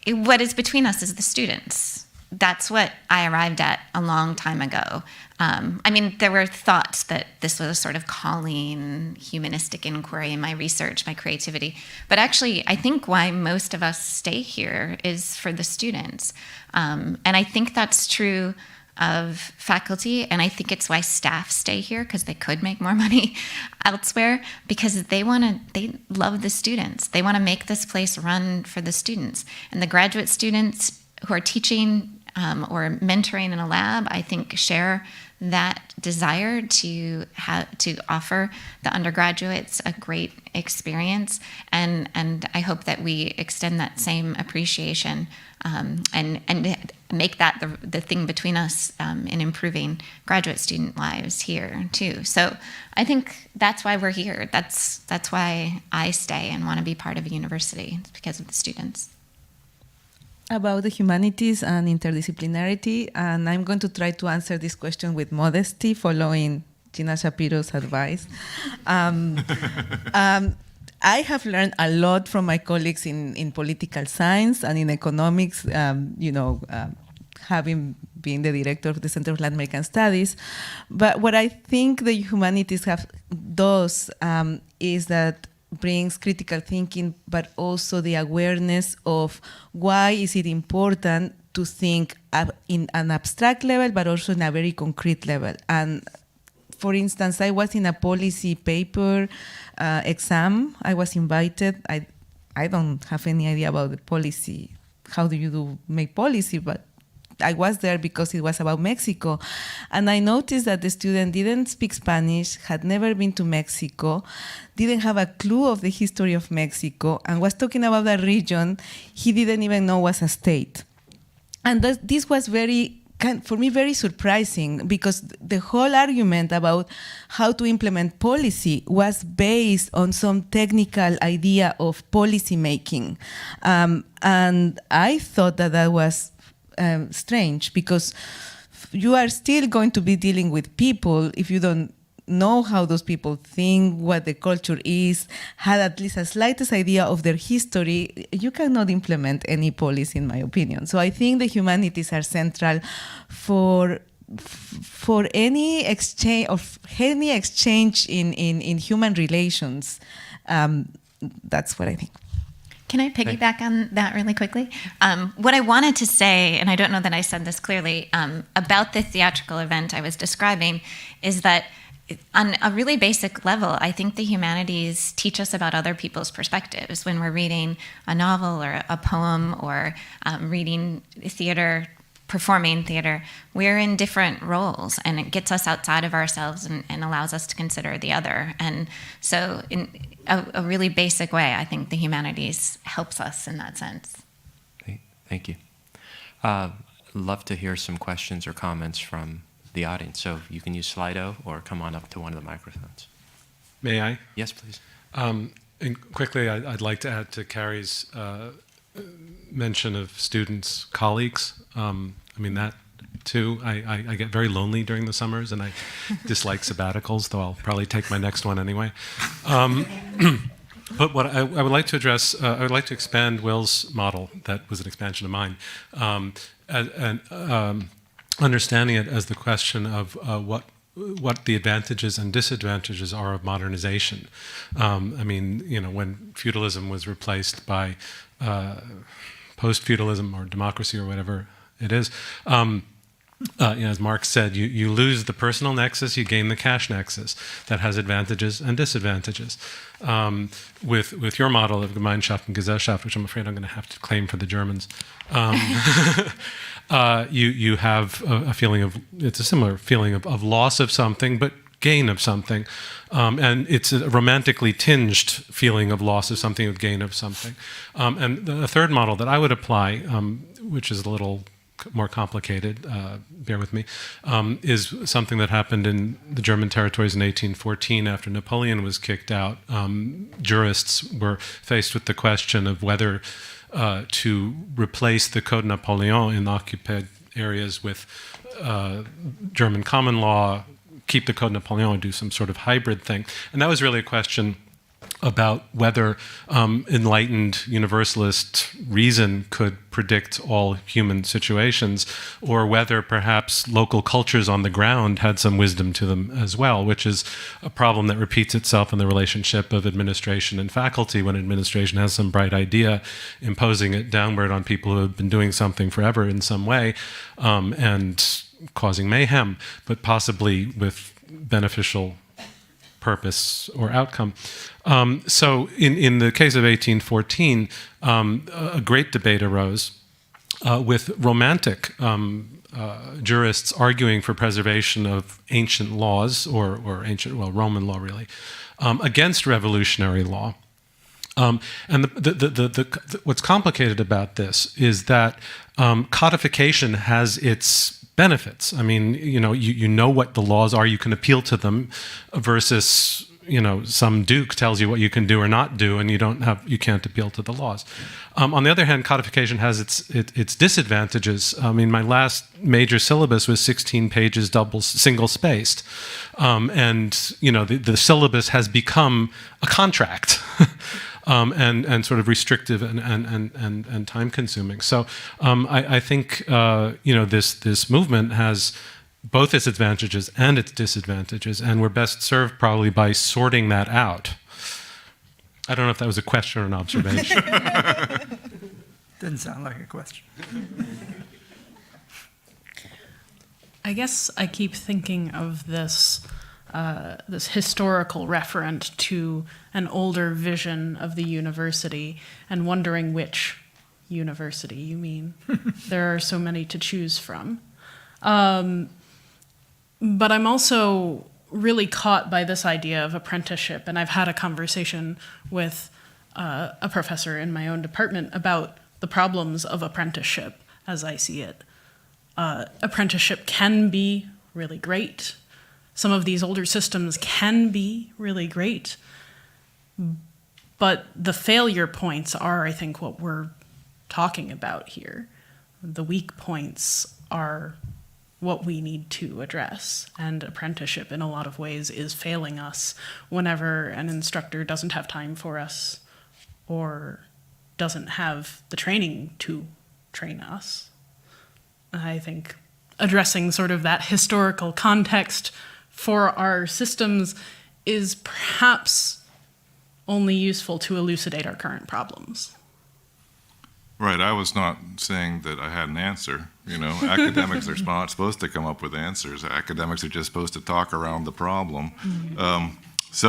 What is between us is the students. That's what I arrived at a long time ago. I mean, there were thoughts that this was a sort of calling, humanistic inquiry in my research, my creativity. But actually, I think why most of us stay here is for the students. And I think that's true of faculty, and I think it's why staff stay here, because they could make more money elsewhere, because they love the students. They want to make this place run for the students. And the graduate students who are teaching or mentoring in a lab, I think, share that desire to offer the undergraduates a great experience, and I hope that we extend that same appreciation and make that the thing between us in improving graduate student lives here too. So I think that's why we're here. That's why I stay and want to be part of a university. It's because of the students. About the humanities and interdisciplinarity, and I'm going to try to answer this question with modesty, following Gina Shapiro's advice. I have learned a lot from my colleagues in political science and in economics, having been the director of the Center for Latin American Studies. But what I think the humanities does is that brings critical thinking, but also the awareness of why is it important to think in an abstract level, but also in a very concrete level. And for instance, I was in a policy paper exam. I was invited. I don't have any idea about the policy. How do you make policy? But I was there because it was about Mexico. And I noticed that the student didn't speak Spanish, had never been to Mexico, didn't have a clue of the history of Mexico, and was talking about a region he didn't even know was a state. And this was for me, very surprising, because the whole argument about how to implement policy was based on some technical idea of policy making. And I thought that was strange, because you are still going to be dealing with people if you don't know how those people think, what the culture is, had at least a slightest idea of their history. You cannot implement any policy, in my opinion. So I think the humanities are central for any exchange in human relations. That's what I think. Can I piggyback on that really quickly? What I wanted to say, and I don't know that I said this clearly, about the theatrical event I was describing, is that on a really basic level, I think the humanities teach us about other people's perspectives. When we're reading a novel or a poem, or reading theater, performing theater, we're in different roles, and it gets us outside of ourselves and allows us to consider the other. And so in a really basic way, I think the humanities helps us in that sense. Thank you. Love to hear some questions or comments from the audience. So you can use Slido or come on up to one of the microphones. May I? Yes, please. And quickly, I'd like to add to Carrie's mention of students, colleagues. I mean, that too. I get very lonely during the summers, and I dislike sabbaticals, though I'll probably take my next one anyway. But what I would like to address, I would like to expand Will's model. That was an expansion of mine. Understanding it as the question of what the advantages and disadvantages are of modernization. I mean, when feudalism was replaced by post-feudalism or democracy or whatever it is, as Marx said, you lose the personal nexus, you gain the cash nexus. That has advantages and disadvantages. With your model of Gemeinschaft and Gesellschaft, which I'm afraid I'm going to have to claim for the Germans, you have a feeling of, it's a similar feeling of loss of something, but gain of something. And it's a romantically tinged feeling of loss of something, of gain of something. And the third model that I would apply, which is a little more complicated, bear with me, is something that happened in the German territories in 1814 after Napoleon was kicked out. Jurists were faced with the question of whether to replace the Code Napoleon in the occupied areas with German common law, keep the Code Napoleon, and do some sort of hybrid thing. And that was really a question about whether enlightened universalist reason could predict all human situations, or whether perhaps local cultures on the ground had some wisdom to them as well, which is a problem that repeats itself in the relationship of administration and faculty, when administration has some bright idea, imposing it downward on people who have been doing something forever in some way, and causing mayhem, but possibly with beneficial purpose or outcome. So in the case of 1814, a great debate arose with romantic jurists arguing for preservation of ancient laws, or ancient, well, Roman law really, against revolutionary law. And what's complicated about this is that codification has its benefits. I mean, you know what the laws are, you can appeal to them, versus some duke tells you what you can do or not do, and you can't appeal to the laws. On the other hand, codification has its disadvantages. I mean, my last major syllabus was 16 pages, single spaced, and the syllabus has become a contract. And sort of restrictive and time consuming. So I think this movement has both its advantages and its disadvantages, and we're best served probably by sorting that out. I don't know if that was a question or an observation. Didn't sound like a question. I guess I keep thinking of this this historical referent to an older vision of the university and wondering which university you mean. There are so many to choose from. But I'm also really caught by this idea of apprenticeship, and I've had a conversation with a professor in my own department about the problems of apprenticeship as I see it. Apprenticeship can be really great. Some of these older systems can be really great, but the failure points are, I think, what we're talking about here. The weak points are what we need to address, and apprenticeship in a lot of ways is failing us whenever an instructor doesn't have time for us or doesn't have the training to train us. I think addressing sort of that historical context for our systems is perhaps only useful to elucidate our current problems. Right, I was not saying that I had an answer. You know, academics are not supposed to come up with answers. Academics are just supposed to talk around the problem. It's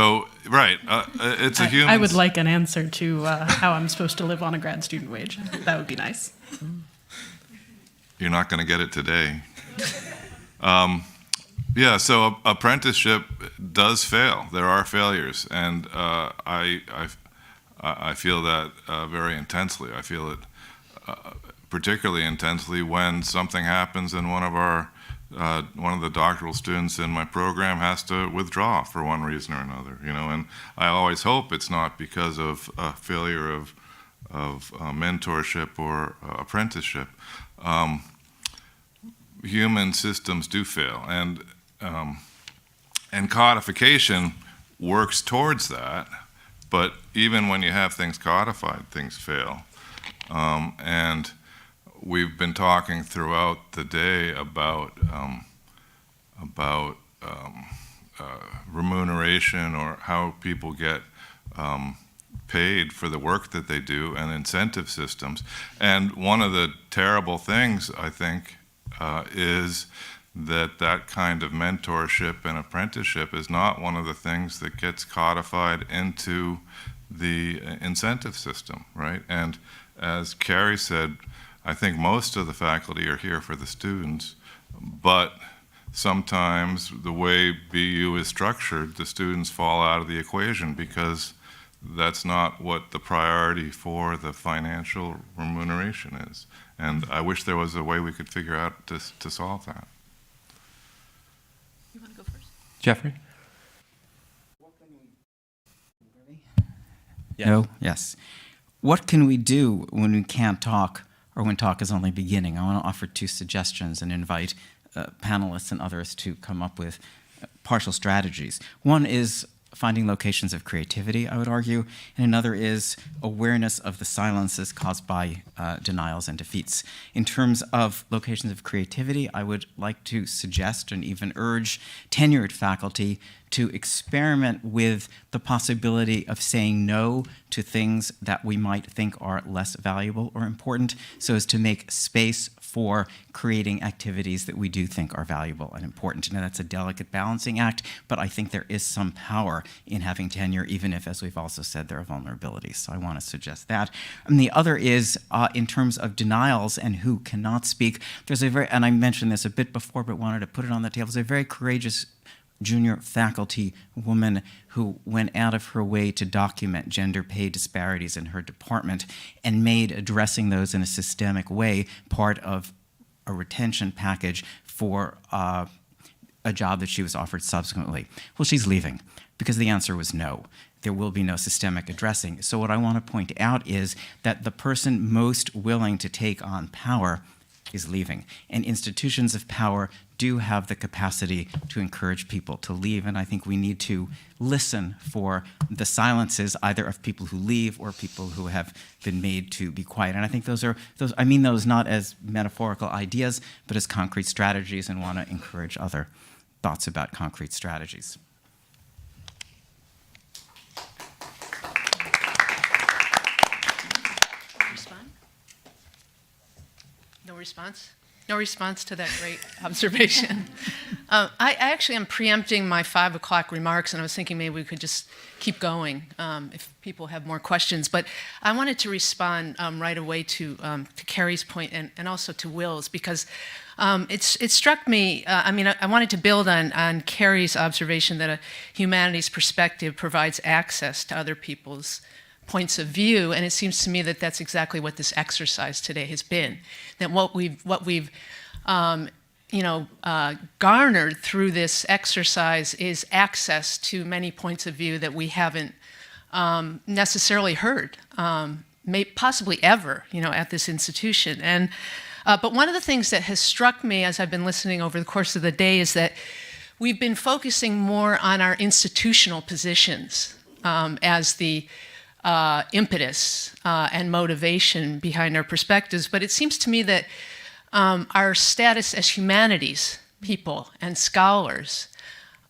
a human. I would like an answer to how I'm supposed to live on a grad student wage. That would be nice. You're not going to get it today. So apprenticeship does fail. There are failures, and I feel that very intensely. I feel it particularly intensely when something happens and one of the doctoral students in my program has to withdraw for one reason or another. You know, and I always hope it's not because of a failure of mentorship or apprenticeship. Human systems do fail, and codification works towards that. But even when you have things codified, things fail. And we've been talking throughout the day about remuneration, or how people get paid for the work that they do, and incentive systems. And one of the terrible things, I think, is that kind of mentorship and apprenticeship is not one of the things that gets codified into the incentive system, right? And as Carrie said, I think most of the faculty are here for the students, but sometimes the way BU is structured, the students fall out of the equation because that's not what the priority for the financial remuneration is. And I wish there was a way we could figure out to solve that. You want to go first? Jeffrey? Yeah. No? Yes. What can we do when we can't talk, or when talk is only beginning? I want to offer two suggestions and invite panelists and others to come up with partial strategies. One is finding locations of creativity, I would argue, and another is awareness of the silences caused by denials and defeats. In terms of locations of creativity, I would like to suggest and even urge tenured faculty to experiment with the possibility of saying no to things that we might think are less valuable or important, so as to make space for creating activities that we do think are valuable and important. Now, that's a delicate balancing act, but I think there is some power in having tenure, even if, as we've also said, there are vulnerabilities. So I want to suggest that. And the other is, in terms of denials and who cannot speak, there's a very, and I mentioned this a bit before, but wanted to put it on the table, there's a very courageous junior faculty woman who went out of her way to document gender pay disparities in her department and made addressing those in a systemic way part of a retention package for a job that she was offered subsequently. Well, she's leaving because the answer was no. There will be no systemic addressing. So what I want to point out is that the person most willing to take on power is leaving. And institutions of power do have the capacity to encourage people to leave, and I think we need to listen for the silences either of people who leave or people who have been made to be quiet. And I think I mean those not as metaphorical ideas, but as concrete strategies, and want to encourage other thoughts about concrete strategies. Respond? No response? No response to that great observation. I actually am preempting my 5 o'clock remarks, and I was thinking maybe we could just keep going if people have more questions. But I wanted to respond right away to Carrie's point and also to Will's, because it struck me, I wanted to build on Carrie's observation that a humanities perspective provides access to other people's points of view, and it seems to me that that's exactly what this exercise today has been. That what we've garnered through this exercise is access to many points of view that we haven't necessarily heard, possibly ever, at this institution. And but one of the things that has struck me as I've been listening over the course of the day is that we've been focusing more on our institutional positions as the impetus and motivation behind our perspectives, but it seems to me that our status as humanities people and scholars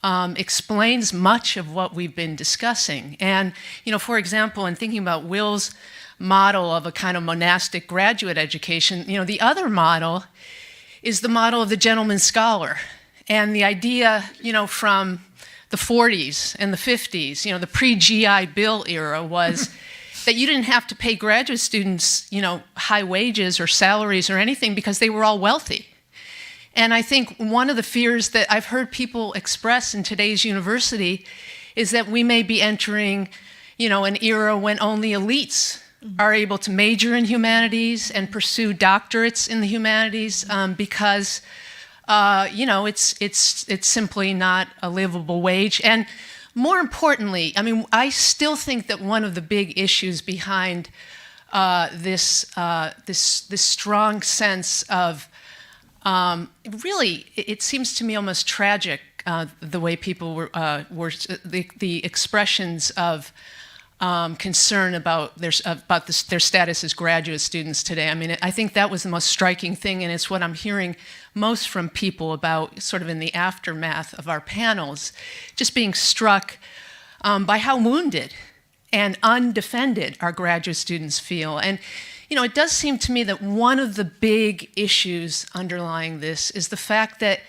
explains much of what we've been discussing. And, for example, in thinking about Will's model of a kind of monastic graduate education, the other model is the model of the gentleman scholar. And the idea, from the 40s and the 50s, the pre-GI Bill era was that you didn't have to pay graduate students, high wages or salaries or anything because they were all wealthy. And I think one of the fears that I've heard people express in today's university is that we may be entering, an era when only elites are able to major in humanities and pursue doctorates in the humanities because it's simply not a livable wage. And more importantly, I still think that one of the big issues behind this strong sense of really, it seems to me almost tragic the way people were the expressions of concern about their status as graduate students today. I think that was the most striking thing, and it's what I'm hearing most from people about sort of in the aftermath of our panels, just being struck by how wounded and undefended our graduate students feel. And, it does seem to me that one of the big issues underlying this is the fact that,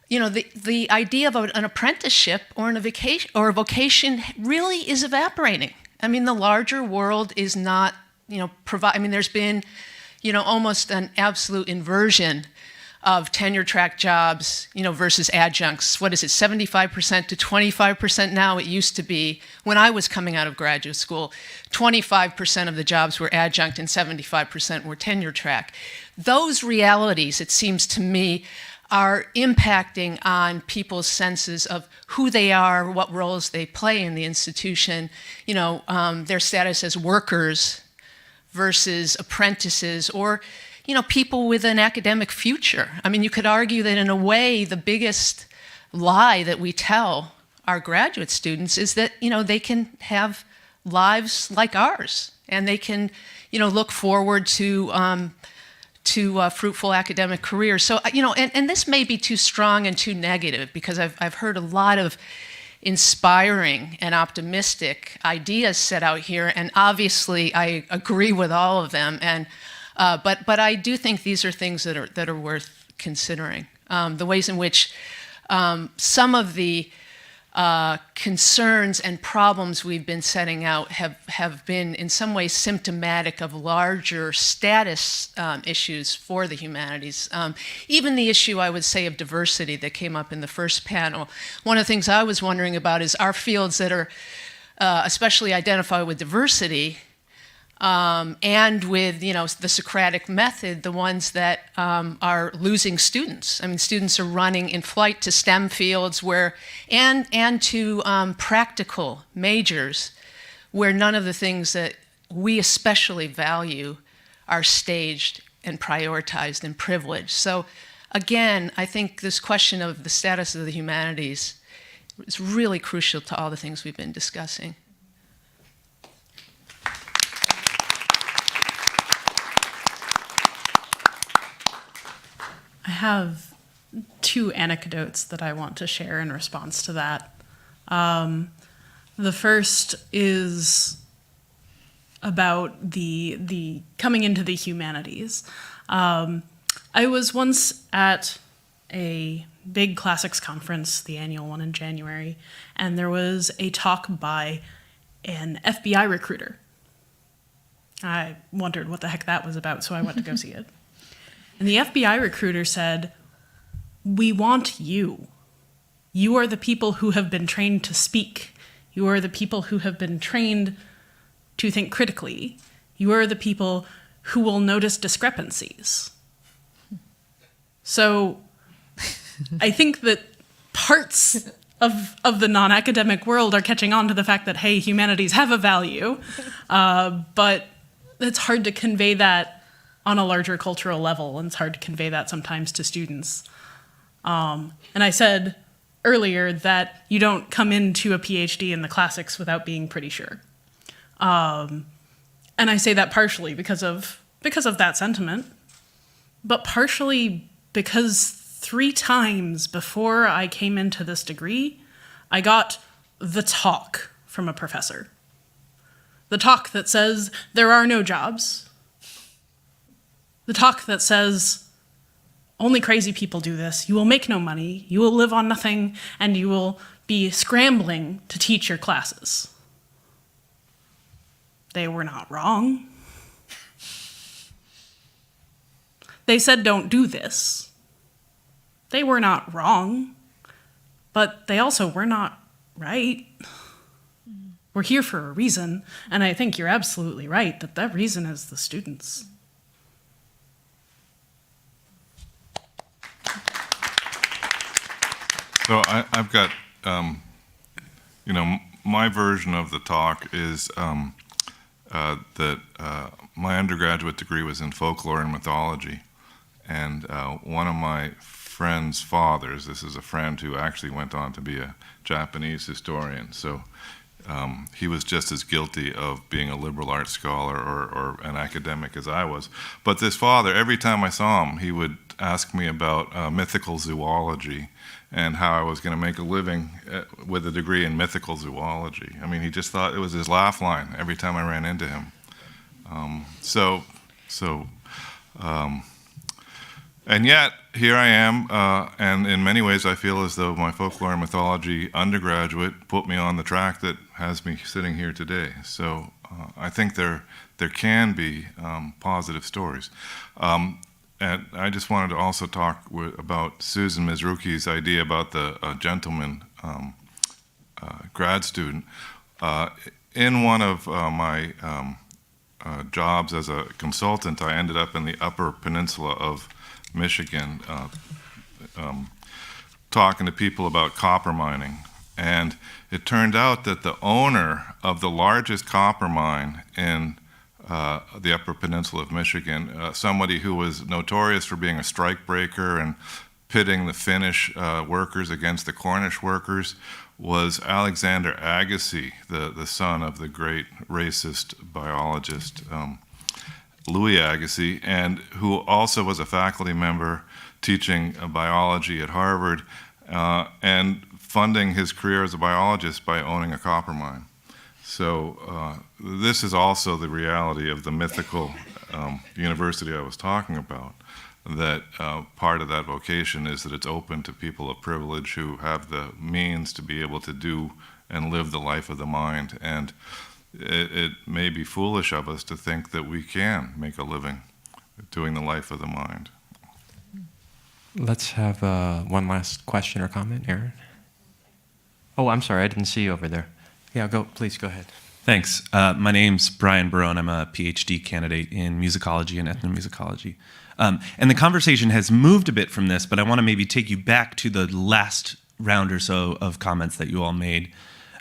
the idea of an apprenticeship or a vocation really is evaporating. The larger world is not, there's been, almost an absolute inversion of tenure track jobs, versus adjuncts. What is it, 75% to 25% now? It used to be, when I was coming out of graduate school, 25% of the jobs were adjunct and 75% were tenure track. Those realities, it seems to me, are impacting on people's senses of who they are, what roles they play in the institution, their status as workers versus apprentices, or people with an academic future. You could argue that in a way, the biggest lie that we tell our graduate students is that, they can have lives like ours, and they can, look forward to fruitful academic careers. So, and this may be too strong and too negative, because I've heard a lot of inspiring and optimistic ideas set out here, and obviously I agree with all of them. And but I do think these are things that are worth considering. The ways in which some of the concerns and problems we've been setting out have been in some ways symptomatic of larger status issues for the humanities. Even the issue, I would say, of diversity that came up in the first panel. One of the things I was wondering about is our fields that are especially identified with diversity and with, the Socratic method, the ones that are losing students. Students are running in flight to STEM fields and to practical majors where none of the things that we especially value are staged and prioritized and privileged. So again, I think this question of the status of the humanities is really crucial to all the things we've been discussing. I have 2 anecdotes that I want to share in response to that. The first is about the coming into the humanities. I was once at a big classics conference, the annual one in January, and there was a talk by an FBI recruiter. I wondered what the heck that was about, so I went to go see it. And the FBI recruiter said, "We want you. You are the people who have been trained to speak. You are the people who have been trained to think critically. You are the people who will notice discrepancies." So I think that parts of the non-academic world are catching on to the fact that, hey, humanities have a value, but it's hard to convey that on a larger cultural level, and it's hard to convey that sometimes to students. And I said earlier that you don't come into a PhD in the classics without being pretty sure. And I say that partially because of that sentiment, but partially because 3 times before I came into this degree, I got the talk from a professor. The talk that says there are no jobs. The talk that says only crazy people do this. You will make no money, you will live on nothing, and you will be scrambling to teach your classes. They were not wrong. They said don't do this. They were not wrong, but they also were not right. We're here for a reason, and I think you're absolutely right that that reason is the students. So I've got, my version of the talk is that my undergraduate degree was in folklore and mythology, and one of my friend's fathers, this is a friend who actually went on to be a Japanese historian, so he was just as guilty of being a liberal arts scholar or an academic as I was. But this father, every time I saw him, he would ask me about mythical zoology and how I was going to make a living with a degree in mythical zoology. I mean, he just thought it was his laugh line every time I ran into him. And yet, here I am, and in many ways I feel as though my folklore and mythology undergraduate put me on the track that has me sitting here today. So I think there can be positive stories. And I just wanted to also talk about Susan Mizruki's idea about the gentleman grad student. In one of my jobs as a consultant, I ended up in the Upper Peninsula of Michigan talking to people about copper mining. And it turned out that the owner of the largest copper mine in the Upper Peninsula of Michigan, somebody who was notorious for being a strikebreaker and pitting the Finnish workers against the Cornish workers, was Alexander Agassiz, the son of the great racist biologist Louis Agassiz, and who also was a faculty member teaching biology at Harvard and funding his career as a biologist by owning a copper mine. So this is also the reality of the mythical university I was talking about, that part of that vocation is that it's open to people of privilege who have the means to be able to do and live the life of the mind. And it may be foolish of us to think that we can make a living doing the life of the mind. Let's have one last question or comment, Aaron. Oh, I'm sorry, I didn't see you over there. Yeah, please go ahead. Thanks. My name's Brian Barone. I'm a PhD candidate in musicology and ethnomusicology. And the conversation has moved a bit from this, but I want to maybe take you back to the last round or so of comments that you all made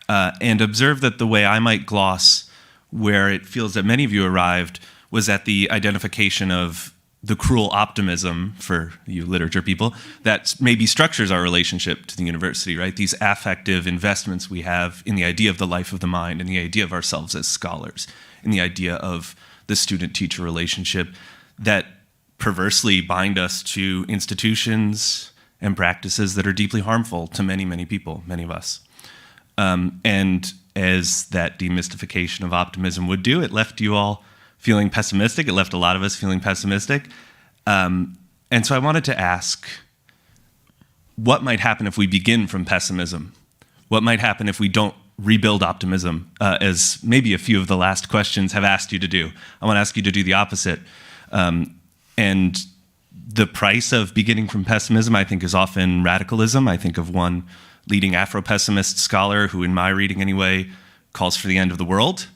and observe that the way I might gloss where it feels that many of you arrived was at the identification of the cruel optimism, for you literature people, that maybe structures our relationship to the university, right? These affective investments we have in the idea of the life of the mind and the idea of ourselves as scholars, in the idea of the student-teacher relationship that perversely bind us to institutions and practices that are deeply harmful to many, many people, many of us. And as that demystification of optimism would do, it left you all feeling pessimistic. It left a lot of us feeling pessimistic. And so I wanted to ask, what might happen if we begin from pessimism? What might happen if we don't rebuild optimism, as maybe a few of the last questions have asked you to do? I want to ask you to do the opposite. And the price of beginning from pessimism, I think, is often radicalism. I think of one leading Afro-pessimist scholar who, in my reading anyway, calls for the end of the world.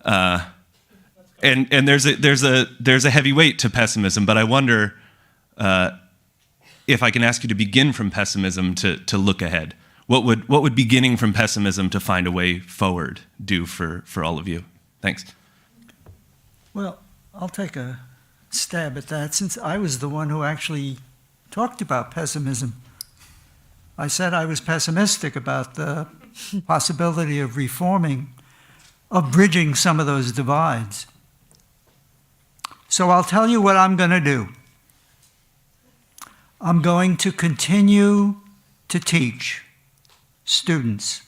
And there's a heavy weight to pessimism, but I wonder if I can ask you to begin from pessimism to look ahead. What would beginning from pessimism to find a way forward do for all of you? Thanks. Well, I'll take a stab at that, since I was the one who actually talked about pessimism. I said I was pessimistic about the possibility of reforming, of bridging some of those divides. So I'll tell you what I'm going to do. I'm going to continue to teach students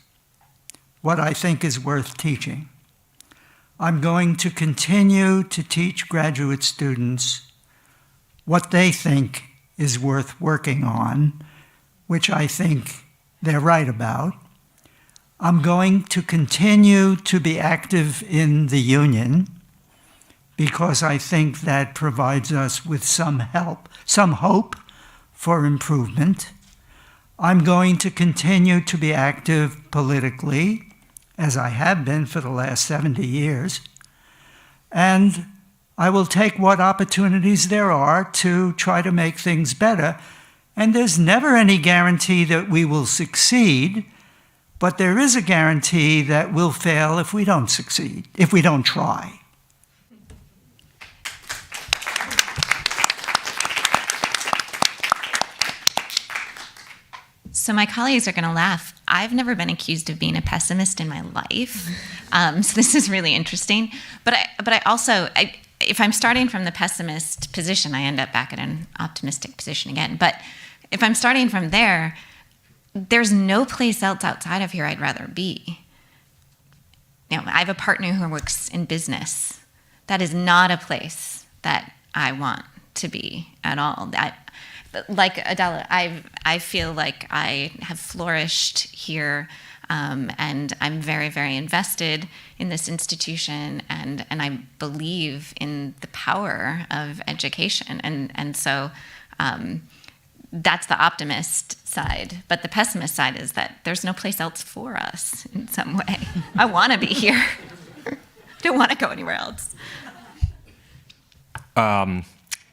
what I think is worth teaching. I'm going to continue to teach graduate students what they think is worth working on, which I think they're right about. I'm going to continue to be active in the union because I think that provides us with some help, some hope for improvement. I'm going to continue to be active politically, as I have been for the last 70 years. And I will take what opportunities there are to try to make things better. And there's never any guarantee that we will succeed, but there is a guarantee that we'll fail if we don't succeed, if we don't try. So my colleagues are going to laugh. I've never been accused of being a pessimist in my life, so this is really interesting. But I also, if I'm starting from the pessimist position, I end up back at an optimistic position again. But if I'm starting from there, there's no place else outside of here I'd rather be. You know, I have a partner who works in business. That is not a place that I want to be at all. Like Adela, I feel like I have flourished here, and I'm very, very invested in this institution, and I believe in the power of education, and so that's the optimist side. But the pessimist side is that there's no place else for us in some way. I want to be here. Don't want to go anywhere else.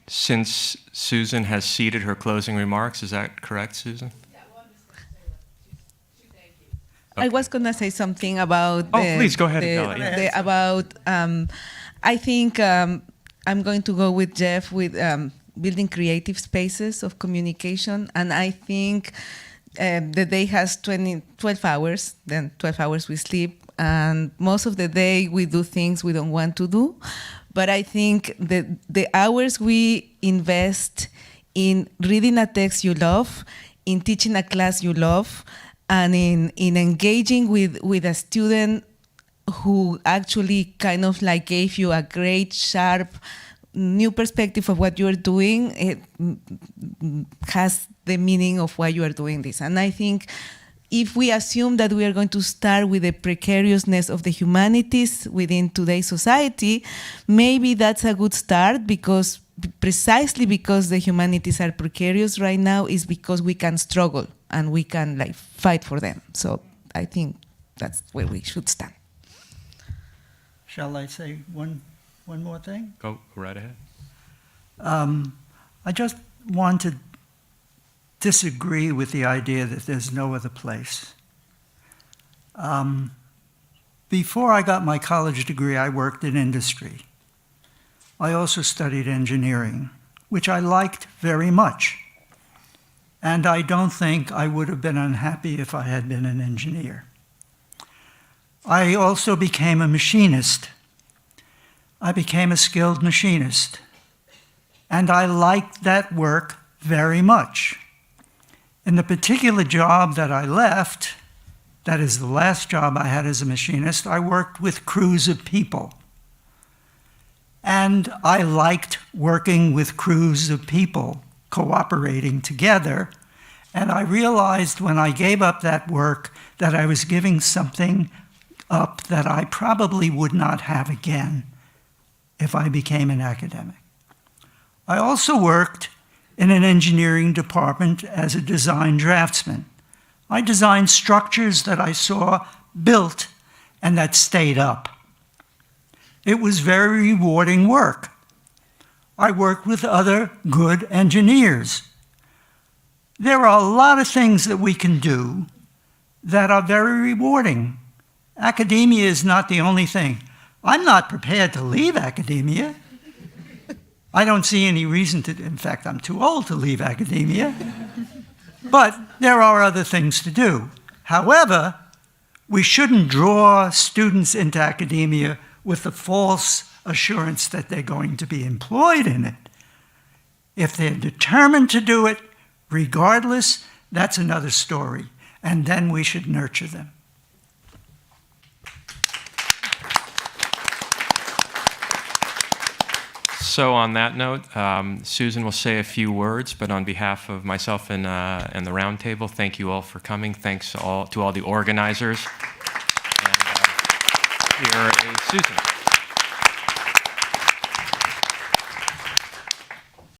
Since Susan has ceded her closing remarks, is that correct, Susan? I was going to say something about please go ahead, Adela. Yeah. I think I'm going to go with Jeff with building creative spaces of communication, and I think the day has 12 hours, then 12 hours we sleep, and most of the day we do things we don't want to do. But I think that the hours we invest in reading a text you love, in teaching a class you love, and in engaging with a student who actually kind of like gave you a great, sharp, new perspective of what you're doing, it has the meaning of why you are doing this. And I think if we assume that we are going to start with the precariousness of the humanities within today's society, maybe that's a good start, because precisely because the humanities are precarious right now is because we can struggle and we can like fight for them. So I think that's where we should stand. Shall I say one more thing? Go right ahead. I just want to disagree with the idea that there's no other place. Before I got my college degree, I worked in industry. I also studied engineering, which I liked very much. And I don't think I would have been unhappy if I had been an engineer. I also became a machinist. I became a skilled machinist. And I liked that work very much. In the particular job that I left, that is the last job I had as a machinist, I worked with crews of people. And I liked working with crews of people cooperating together. And I realized when I gave up that work that I was giving something up that I probably would not have again if I became an academic. I also worked in an engineering department as a design draftsman. I designed structures that I saw built and that stayed up. It was very rewarding work. I worked with other good engineers. There are a lot of things that we can do that are very rewarding. Academia is not the only thing. I'm not prepared to leave academia. I don't see any reason to, in fact, I'm too old to leave academia. But there are other things to do. However, we shouldn't draw students into academia with the false assurance that they're going to be employed in it. If they're determined to do it, regardless, that's another story. And then we should nurture them. So on that note, Susan will say a few words, but on behalf of myself and the Roundtable, thank you all for coming. Thanks to all the organizers. And here is Susan.